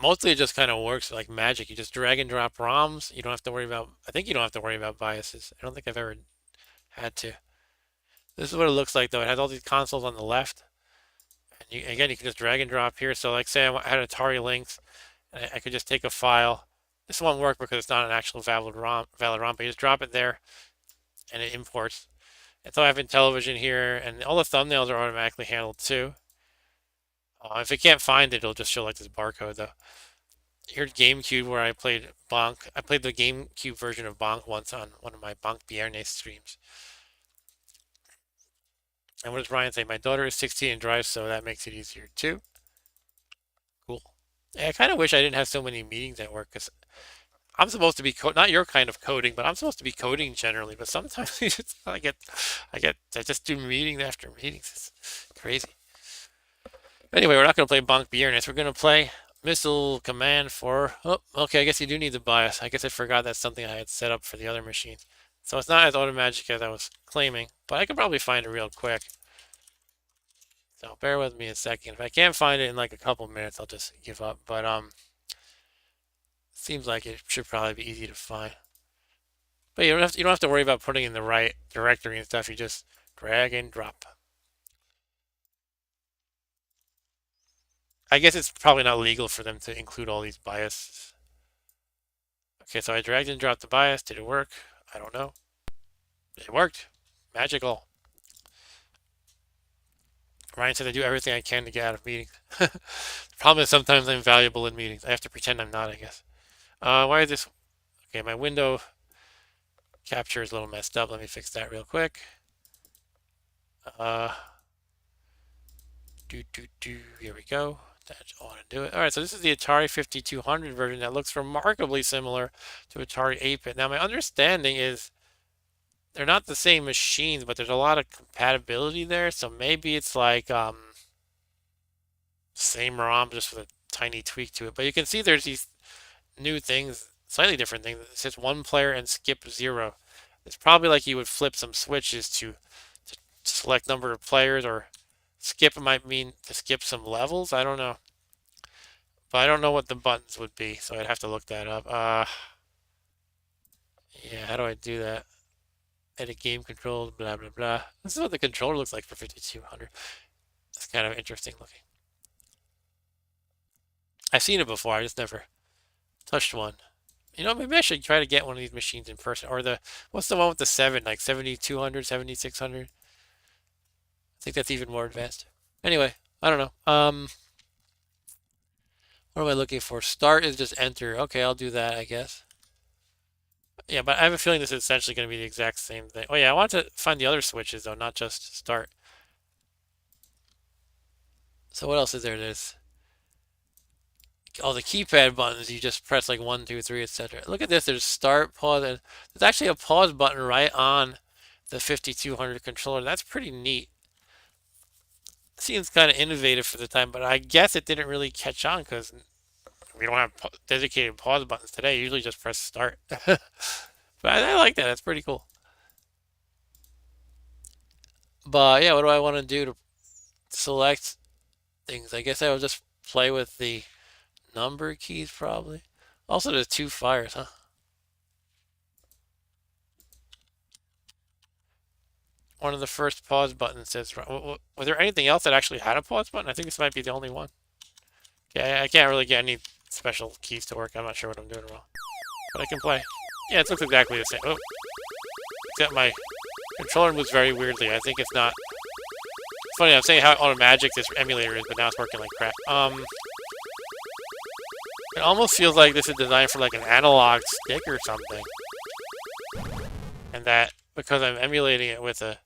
Mostly it just kind of works like magic. You just drag and drop ROMs. You don't have to worry about, I think you don't have to worry about BIOSes. I don't think I've ever had to. This is what it looks like though. It has all these consoles on the left. And again, you can just drag and drop here. So like say I had Atari Lynx, and I could just take a file. This won't work because it's not an actual valid ROM, but you just drop it there and it imports. And so I have Intellivision here, and all the thumbnails are automatically handled too. If it can't find it, it'll just show like this barcode though. Here's GameCube where I played Bonk. I played the GameCube version of Bonk once on one of my Bonk Biernes streams. And what does Ryan say? My daughter is 16 and drives, so that makes it easier too. Cool. I kind of wish I didn't have so many meetings at work because I'm supposed to be not your kind of coding, but I'm supposed to be coding generally. But sometimes I just do meeting after meetings. It's crazy. Anyway, we're not going to play Bonk Biernes. We're going to play Missile Command for. Oh, okay. I guess you do need the BIOS. I guess I forgot that's something I had set up for the other machines. So it's not as automagic as I was claiming, but I could probably find it real quick. So bear with me a second. If I can't find it in like a couple minutes, I'll just give up. But seems like it should probably be easy to find. But you don't have to worry about putting in the right directory and stuff. You just drag and drop. I guess it's probably not legal for them to include all these BIOS. Okay, so I dragged and dropped the BIOS. Did it work? I don't know. It worked. Magical. Ryan said I do everything I can to get out of meetings. The problem is sometimes I'm valuable in meetings. I have to pretend I'm not, I guess. Why is this? Okay, my window capture is a little messed up. Let me fix that real quick. Here we go. That ought to do it. All right, so this is the Atari 5200 version that looks remarkably similar to Atari 8-bit. Now, my understanding is they're not the same machines, but there's a lot of compatibility there. So maybe it's like same ROM, just with a tiny tweak to it. But you can see there's these new things, slightly different things. It says 1 player and skip 0. It's probably like you would flip some switches to select number of players, or skip might mean to skip some levels. I don't know. But I don't know what the buttons would be, so I'd have to look that up. Yeah, how do I do that? Edit game controls, blah, blah, blah. This is what the controller looks like for 5200. It's kind of interesting looking. I've seen it before, I just never touched one. You know, maybe I should try to get one of these machines in person. Or what's the one with the 7, like 7200, 7600? I think that's even more advanced. Anyway, I don't know. What am I looking for? Start is just enter. Okay, I'll do that, I guess. Yeah, but I have a feeling this is essentially going to be the exact same thing. Oh yeah, I want to find the other switches though, not just start. So what else is there? There's all the keypad buttons. You just press like 1, 2, 3, etc. Look at this. There's start, pause, and there's actually a pause button right on the 5200 controller. That's pretty neat. Seems kind of innovative for the time, but I guess it didn't really catch on because we don't have dedicated pause buttons today. You usually just press start. But I like that. That's pretty cool. But yeah, what do I want to do to select things? I guess I will just play with the number keys probably. Also, there's 2 fires, huh? One of the first pause buttons says, was there anything else that actually had a pause button? I think this might be the only one. Okay, I can't really get any special keys to work. I'm not sure what I'm doing wrong. But I can play. Yeah, it looks exactly the same. Oh. Except my controller moves very weirdly. I think it's not... It's funny, I'm saying how automagic this emulator is, but now it's working like crap. It almost feels like this is designed for like an analog stick or something. And that, because I'm emulating it with a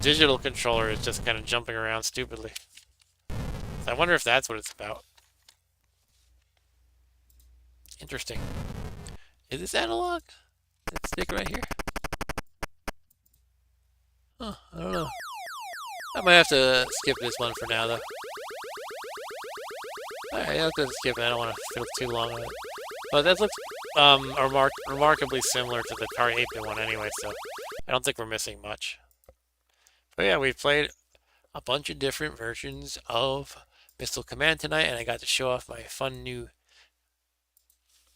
digital controller, it's just kind of jumping around stupidly. So I wonder if that's what it's about. Interesting. Is this analog? Does it stick right here? Huh, I don't know. I might have to skip this one for now, though. Alright, I have to skip it. I don't want to fiddle too long on it. But that looks remarkably similar to the Atari 8-bit one anyway, so I don't think we're missing much. But yeah, we've played a bunch of different versions of Missile Command tonight, and I got to show off my fun new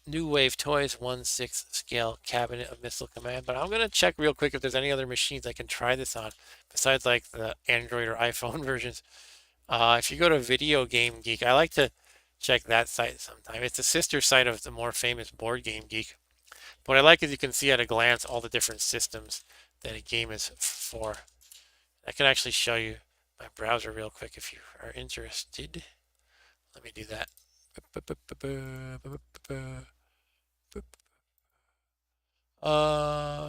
Wave Toys 1/6 scale cabinet of Missile Command. But I'm going to check real quick if there's any other machines I can try this on, besides like the Android or iPhone versions. If you go to Video Game Geek, I like to check that site sometime. It's a sister site of the more famous Board Game Geek. What I like is you can see at a glance all the different systems that a game is for. I can actually show you my browser real quick if you are interested. Let me do that.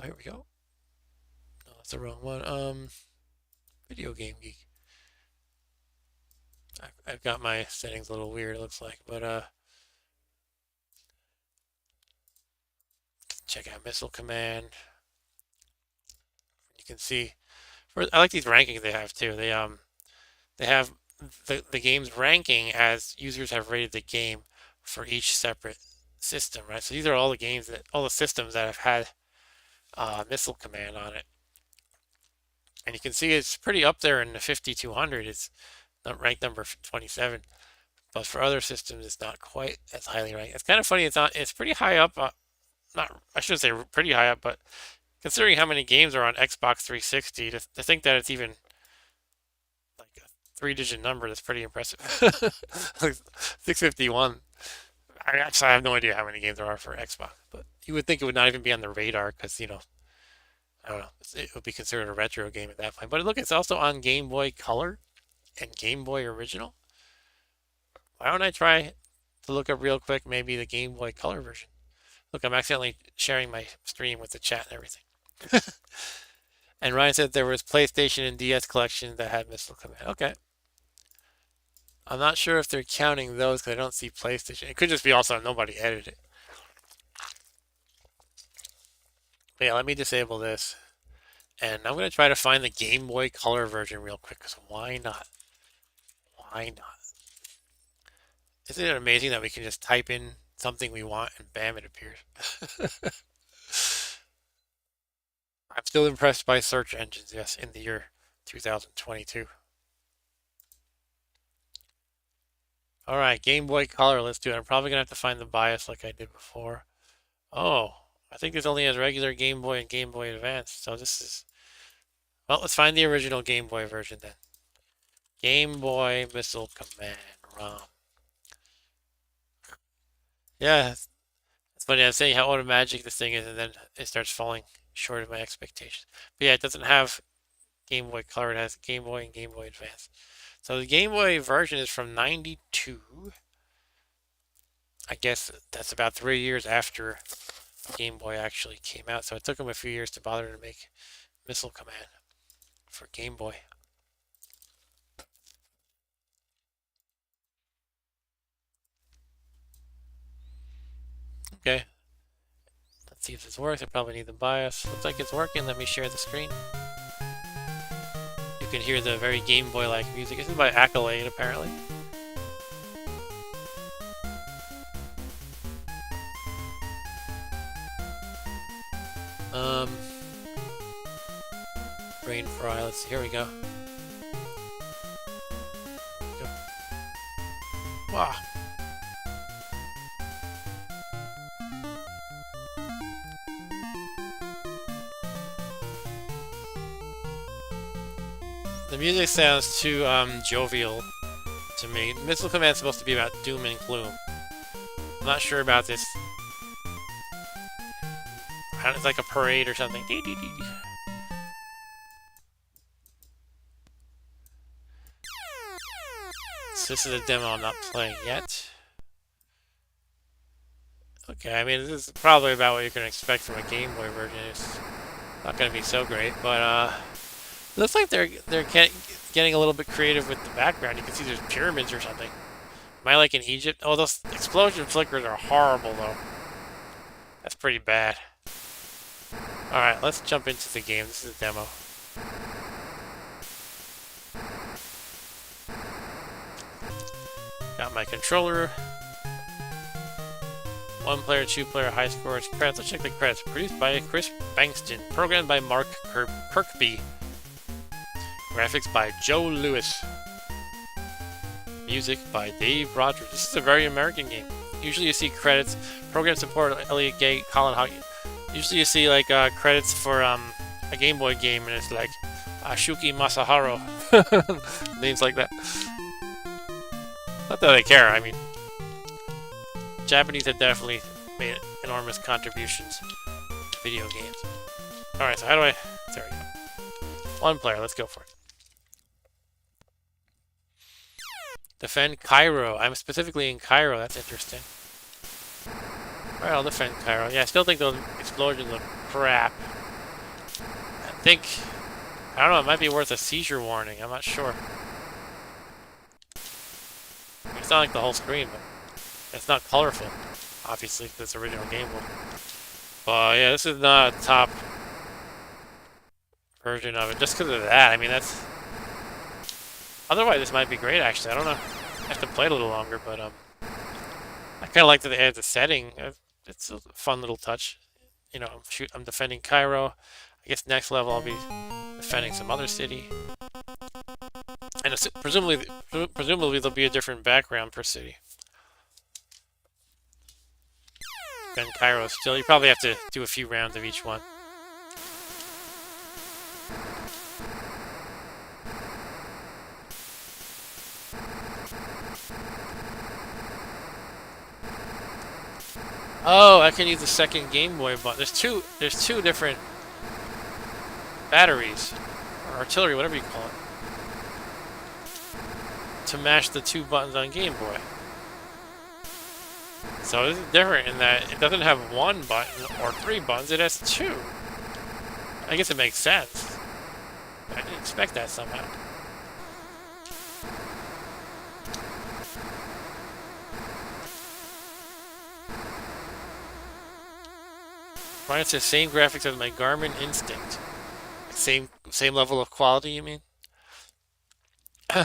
Here we go. No, that's the wrong one. Video Game Geek. I've got my settings a little weird, it looks like, but check out Missile Command. You can see, I like these rankings they have too. They have the game's ranking as users have rated the game for each separate system, right? So these are all the systems that have had Missile Command on it. And you can see it's pretty up there in the 5200. It's not ranked number 27, but for other systems, it's not quite as highly ranked. It's kind of funny. It's pretty high up. I shouldn't say pretty high up, but considering how many games are on Xbox 360, to think that it's even like a 3-digit number, that's pretty impressive. Like 651. I actually have no idea how many games there are for Xbox, but you would think it would not even be on the radar because, I don't know, it would be considered a retro game at that point. But look, it's also on Game Boy Color and Game Boy Original. Why don't I try to look up real quick maybe the Game Boy Color version? Look, I'm accidentally sharing my stream with the chat and everything. And Ryan said there was PlayStation and DS collections that had Missile Command. Okay. I'm not sure if they're counting those because I don't see PlayStation. It could just be also nobody edited it. But yeah, let me disable this. And I'm going to try to find the Game Boy Color version real quick because why not? Why not? Isn't it amazing that we can just type in something we want and bam, it appears? I'm still impressed by search engines, yes, in the year 2022. All right, Game Boy Color, let's do it. I'm probably going to have to find the BIOS like I did before. Oh, I think this only has regular Game Boy and Game Boy Advance, so this is... Well, let's find the original Game Boy version then. Game Boy Missile Command ROM. Yeah, it's funny. I'm saying how automagic this thing is, and then it starts falling short of my expectations. But yeah, it doesn't have Game Boy Color. It has Game Boy and Game Boy Advance. So the Game Boy version is from '92. I guess that's about 3 years after Game Boy actually came out. So it took them a few years to bother to make Missile Command for Game Boy. Okay. Let's see if this works. I probably need the BIOS. Looks like it's working. Let me share the screen. You can hear the very Game Boy-like music. This is by Accolade, apparently. Brain fry. Let's see. Here we go. Wow. The music sounds too jovial to me. Missile Command is supposed to be about doom and gloom. I'm not sure about this. It's like a parade or something. So this is a demo I'm not playing yet. Okay, I mean, this is probably about what you can expect from a Game Boy version. It's not going to be so great, but it looks like they're getting a little bit creative with the background. You can see there's pyramids or something. Am I like in Egypt? Oh, those explosion flickers are horrible, though. That's pretty bad. Alright, let's jump into the game. This is a demo. Got my controller. 1 player, 2 player, high scores. Credits. Let's check the credits. Produced by Chris Bankston. Programmed by Mark Kirkby. Graphics by Joe Lewis. Music by Dave Rogers. This is a very American game. Usually you see credits. Program support Elliot Gay, Colin Hawkins. Usually you see like credits for a Game Boy game, and it's like Shuki Masahiro. Names like that. Not that I care. I mean, Japanese have definitely made enormous contributions to video games. Alright, so how do I... There we go. 1 player, let's go for it. Defend Cairo. I'm specifically in Cairo, that's interesting. Alright, I'll defend Cairo. Yeah, I still think those explosions look crap. I don't know, it might be worth a seizure warning, I'm not sure. It's not like the whole screen, but it's not colorful, obviously, because it's original Game Boy. But yeah, this is not a top version of it, just because of that. I mean, that's... Otherwise, this might be great, actually. I don't know. I have to play it a little longer, but I kind of like that they added the setting. It's a fun little touch. You know, I'm defending Cairo. I guess next level I'll be defending some other city. And presumably there'll be a different background per city. Then Cairo still, you probably have to do a few rounds of each one. Oh, I can use the second Game Boy button. There's two different batteries, or artillery, whatever you call it, to match the 2 buttons on Game Boy. So this is different in that it doesn't have 1 button or 3 buttons, it has 2. I guess it makes sense. But I didn't expect that somehow. Brian says same graphics as my Garmin Instinct. Same level of quality, you mean? We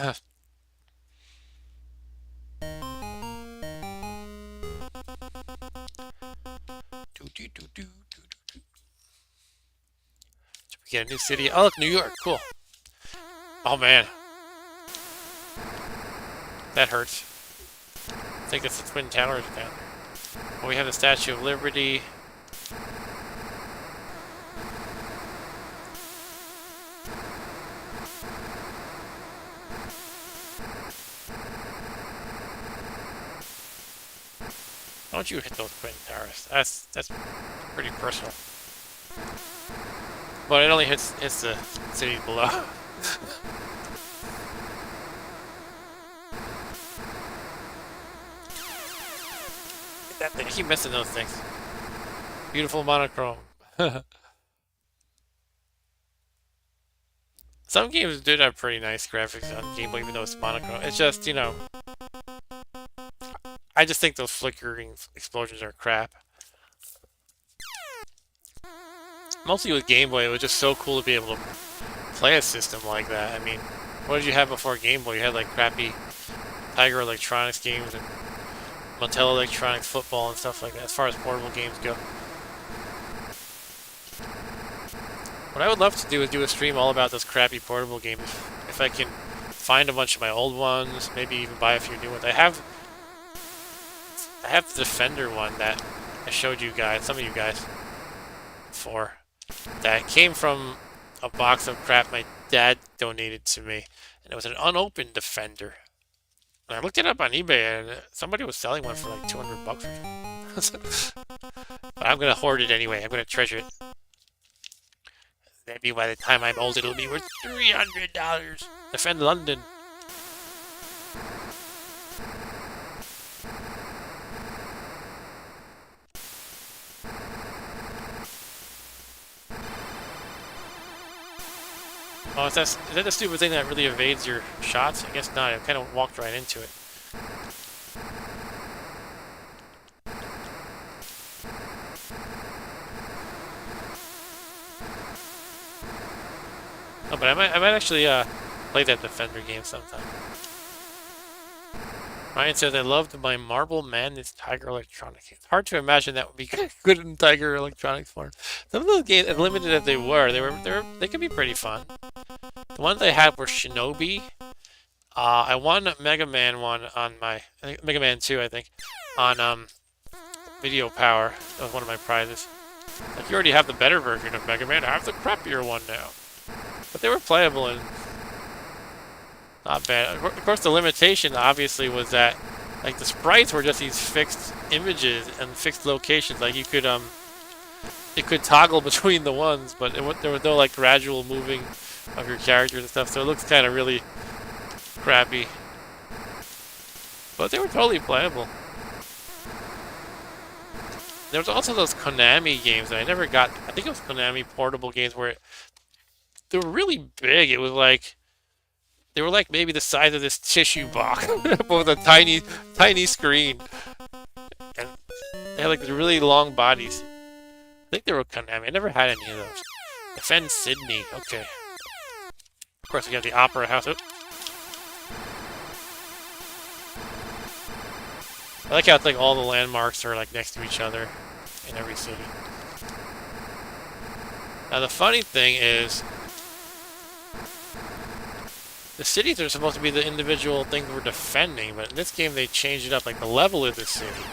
get a new city. Oh, look, New York. Cool. Oh, man. That hurts. I think it's the Twin Towers down there. Well, we have the Statue of Liberty. Don't you hit those Twin Towers. That's pretty personal. But it only hits the city below. That thing, I keep missing those things. Beautiful monochrome. Some games did have pretty nice graphics on Game Boy, even though it's monochrome. It's just, you know, I just think those flickering explosions are crap. Mostly with Game Boy, it was just so cool to be able to play a system like that. I mean, what did you have before Game Boy? You had like crappy Tiger Electronics games and Mattel Electronics football and stuff like that, as far as portable games go. What I would love to do is do a stream all about those crappy portable games. If I can find a bunch of my old ones, maybe even buy a few new ones. I have the Defender one that I showed you guys, some of you guys, before. That came from a box of crap my dad donated to me. And it was an unopened Defender. And I looked it up on eBay and somebody was selling one for like $200 or something. But I'm going to hoard it anyway. I'm going to treasure it. Maybe by the time I'm old it'll be worth $300. Defend London. Oh, is that the stupid thing that really evades your shots? I guess not. I kind of walked right into it. Oh, but I might actually play that Defender game sometime. Ryan says, I loved my Marble Madness Tiger Electronics. It's hard to imagine that would be good in Tiger Electronics form. Some of those games, as limited as they could be pretty fun. The ones I had were Shinobi. I won Mega Man one on my Mega Man 2, I think, on Video Power. That was one of my prizes. Like, you already have the better version of Mega Man. I have the crappier one now. But they were playable and not bad. Of course, the limitation obviously was that, like, the sprites were just these fixed images and fixed locations. Like, you could it could toggle between the ones, but there was no like gradual moving of your characters and stuff. So it looks kind of really crappy. But they were totally playable. There was also those Konami games that I never got. I think it was Konami portable games where they were really big. It was like they were like maybe the size of this tissue box with a tiny, tiny screen, and they had like really long bodies. I think they were Konami. I never had any of those. Defend Sydney. Okay. Of course, we got the Opera House. Oh. I like how it's like all the landmarks are like next to each other in every city. Now the funny thing is, the cities are supposed to be the individual things we're defending, but in this game they changed it up. Like the level is the city.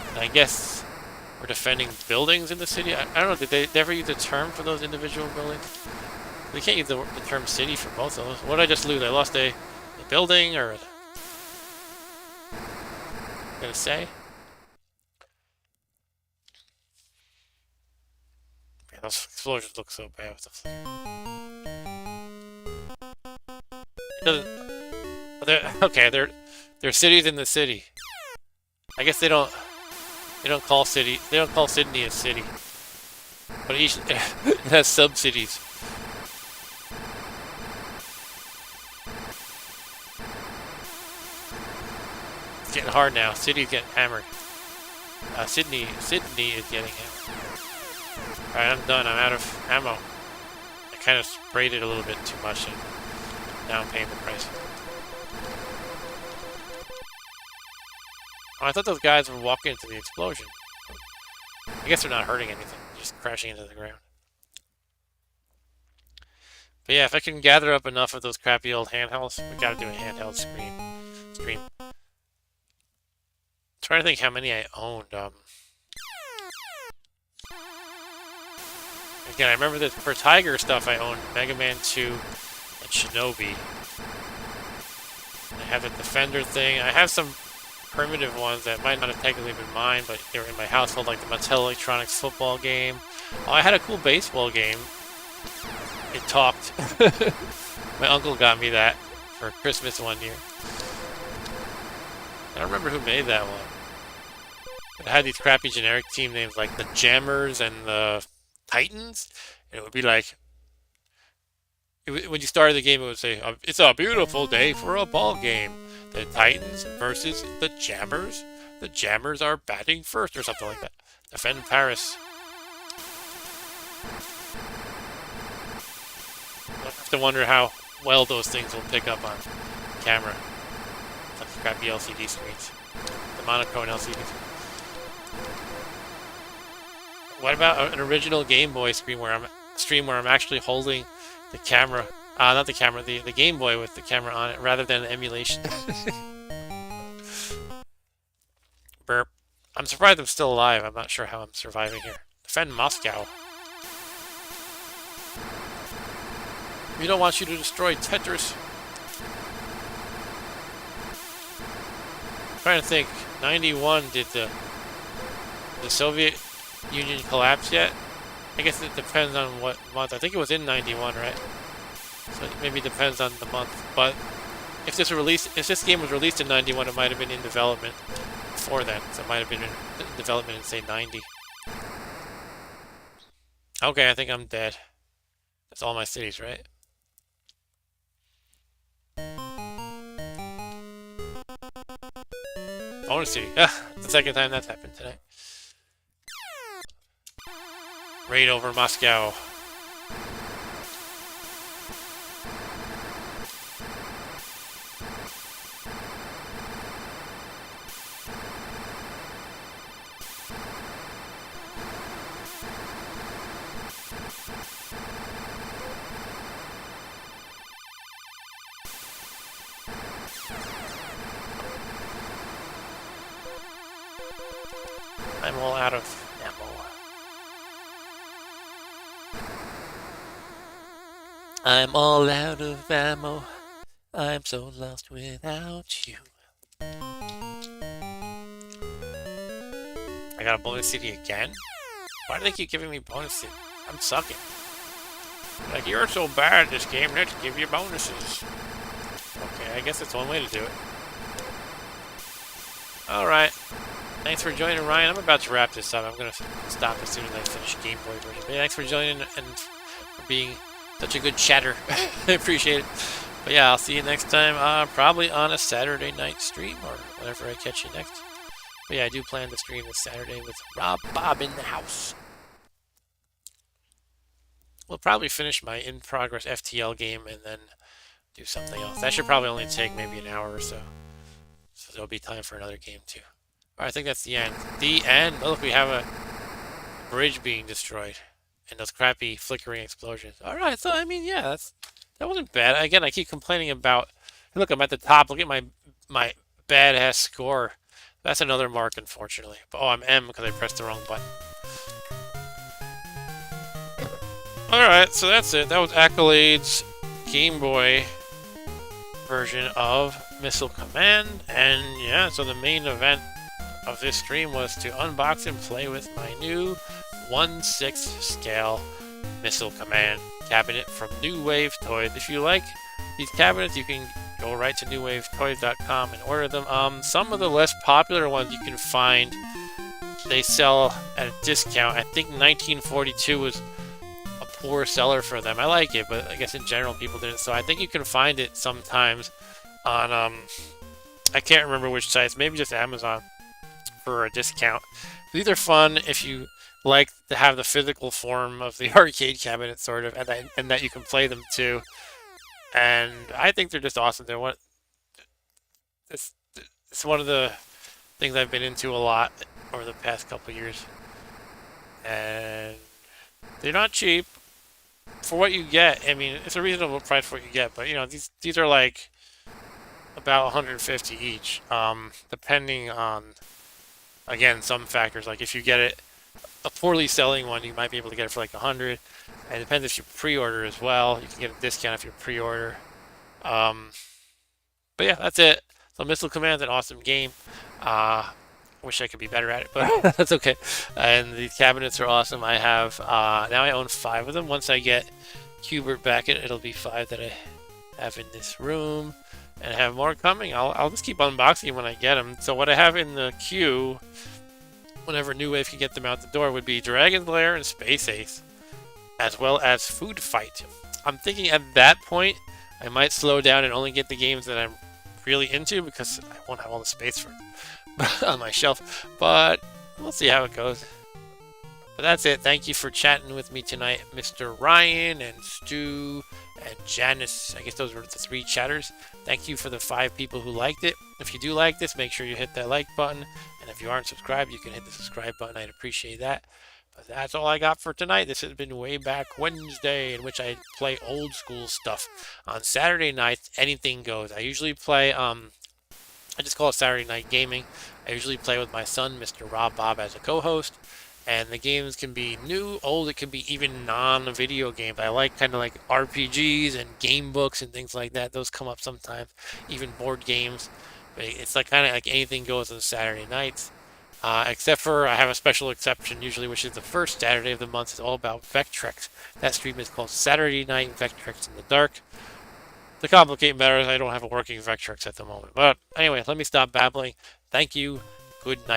And I guess we're defending buildings in the city. I don't know. Did they ever use a term for those individual buildings? We can't use the term city for both of those. What did I just lose? I lost a building or? Gonna say? Man, those explosions look so bad with the flare. Okay, they're cities in the city. I guess they don't call Sydney a city, but each it has sub-cities. It's getting hard now. City's getting hammered. Sydney is getting hammered. Alright, I'm done. I'm out of ammo. I kind of sprayed it a little bit too much, and now I'm paying the price. Oh, I thought those guys were walking into the explosion. I guess they're not hurting anything, just crashing into the ground. But yeah, if I can gather up enough of those crappy old handhelds, we gotta do a handheld stream. Trying to think how many I owned. Again, I remember that for Tiger stuff, I owned Mega Man 2 and Shinobi. I have the Defender thing. I have some primitive ones that might not have technically been mine, but they were in my household, like the Mattel Electronics football game. Oh, I had a cool baseball game. It talked. My uncle got me that for Christmas one year. I don't remember who made that one. It had these crappy generic team names like the Jammers and the Titans, and it would be like, when you started the game, it would say, it's a beautiful day for a ball game. The Titans versus the Jammers. The Jammers are batting first, or something like that. Defend Paris. I have to wonder how well those things will pick up on camera. It's like crappy LCD screens. The monochrome LCD screens. What about an original Game Boy screen where I'm actually holding the camera, not the camera, the Game Boy with the camera on it, rather than an emulation? Burp. I'm surprised I'm still alive. I'm not sure how I'm surviving here. Defend Moscow. We don't want you to destroy Tetris. I'm trying to think. 91, did the Soviet Union collapse yet? I guess it depends on what month. I think it was in 91, right? So it maybe depends on the month. But if this game was released in 91, it might have been in development before then. So it might have been in development in, say, 90. Okay, I think I'm dead. That's all my cities, right? Bonus city. The second time that's happened tonight. Raid over Moscow. I'm all out of ammo. I'm all out of ammo. I'm so lost without you. I got a bonus city again? Why do they keep giving me bonus city? I'm sucking. Like, you're so bad at this game, let's give you bonuses. Okay, I guess that's one way to do it. Alright. Thanks for joining, Ryan. I'm about to wrap this up. I'm going to stop as soon as I finish Game Boy version. But yeah, thanks for joining and for being such a good chatter. I appreciate it. But yeah, I'll see you next time. Probably on a Saturday night stream or whenever I catch you next. But yeah, I do plan to stream this Saturday with Rob Bob in the house. We'll probably finish my in-progress FTL game and then do something else. That should probably only take maybe an hour or so. So there'll be time for another game too. Alright, I think that's the end. The end! Oh, look, we have a bridge being destroyed. And those crappy flickering explosions. Alright, so I mean, yeah, that wasn't bad. Again, I keep complaining about... Look, I'm at the top. Look at my badass score. That's another mark, unfortunately. But, oh, I'm M because I pressed the wrong button. Alright, so that's it. That was Accolade's Game Boy version of Missile Command. And yeah, so the main event of this stream was to unbox and play with my new 1/6 scale Missile Command cabinet from New Wave Toys. If you like these cabinets, you can go right to newwavetoys.com and order them. Some of the less popular ones you can find, they sell at a discount. I think 1942 was a poor seller for them. I like it, but I guess in general people didn't. So I think you can find it sometimes on I can't remember which sites, maybe just Amazon for a discount. These are fun if you like to have the physical form of the arcade cabinet, sort of, and that you can play them too. And I think they're just awesome. It's one of the things I've been into a lot over the past couple years. And they're not cheap for what you get. I mean, it's a reasonable price for what you get, but you know, these are like about 150 each, depending on, again, some factors. Like if you get a poorly selling one, you might be able to get it for like 100. And it depends if you pre-order as well. You can get a discount if you pre-order. But yeah, that's it. So Missile Command's an awesome game. Wish I could be better at it, but that's okay. And the cabinets are awesome. I have now I own 5 of them. Once I get Hubert back, it'll be 5 that I have in this room, and I have more coming. I'll just keep unboxing when I get them. So what I have in the queue, whenever New Wave can get them out the door, would be Dragon's Lair and Space Ace, as well as Food Fight. I'm thinking at that point I might slow down and only get the games that I'm really into, because I won't have all the space for on my shelf, but we'll see how it goes. But that's it. Thank you for chatting with me tonight, Mr. Ryan and Stu and Janice. I guess those were the 3 chatters. Thank you for the 5 people who liked it. If you do like this, make sure you hit that like button, and if you aren't subscribed, you can hit the subscribe button. I'd appreciate that. But that's all I got for tonight. This has been Wayback Wednesday, in which I play old school stuff. On Saturday nights, anything goes. I usually play I just call it Saturday Night Gaming. I usually play with my son, Mr. Rob Bob, as a co-host. And the games can be new, old, it can be even non-video games. I like kind of like RPGs and game books and things like that. Those come up sometimes. Even board games. But it's like kind of like anything goes on Saturday nights. Except for, I have a special exception usually, which is the first Saturday of the month. It's all about Vectrex. That stream is called Saturday Night Vectrex in the Dark. To complicate matters, I don't have a working Vectrex at the moment. But anyway, let me stop babbling. Thank you. Good night.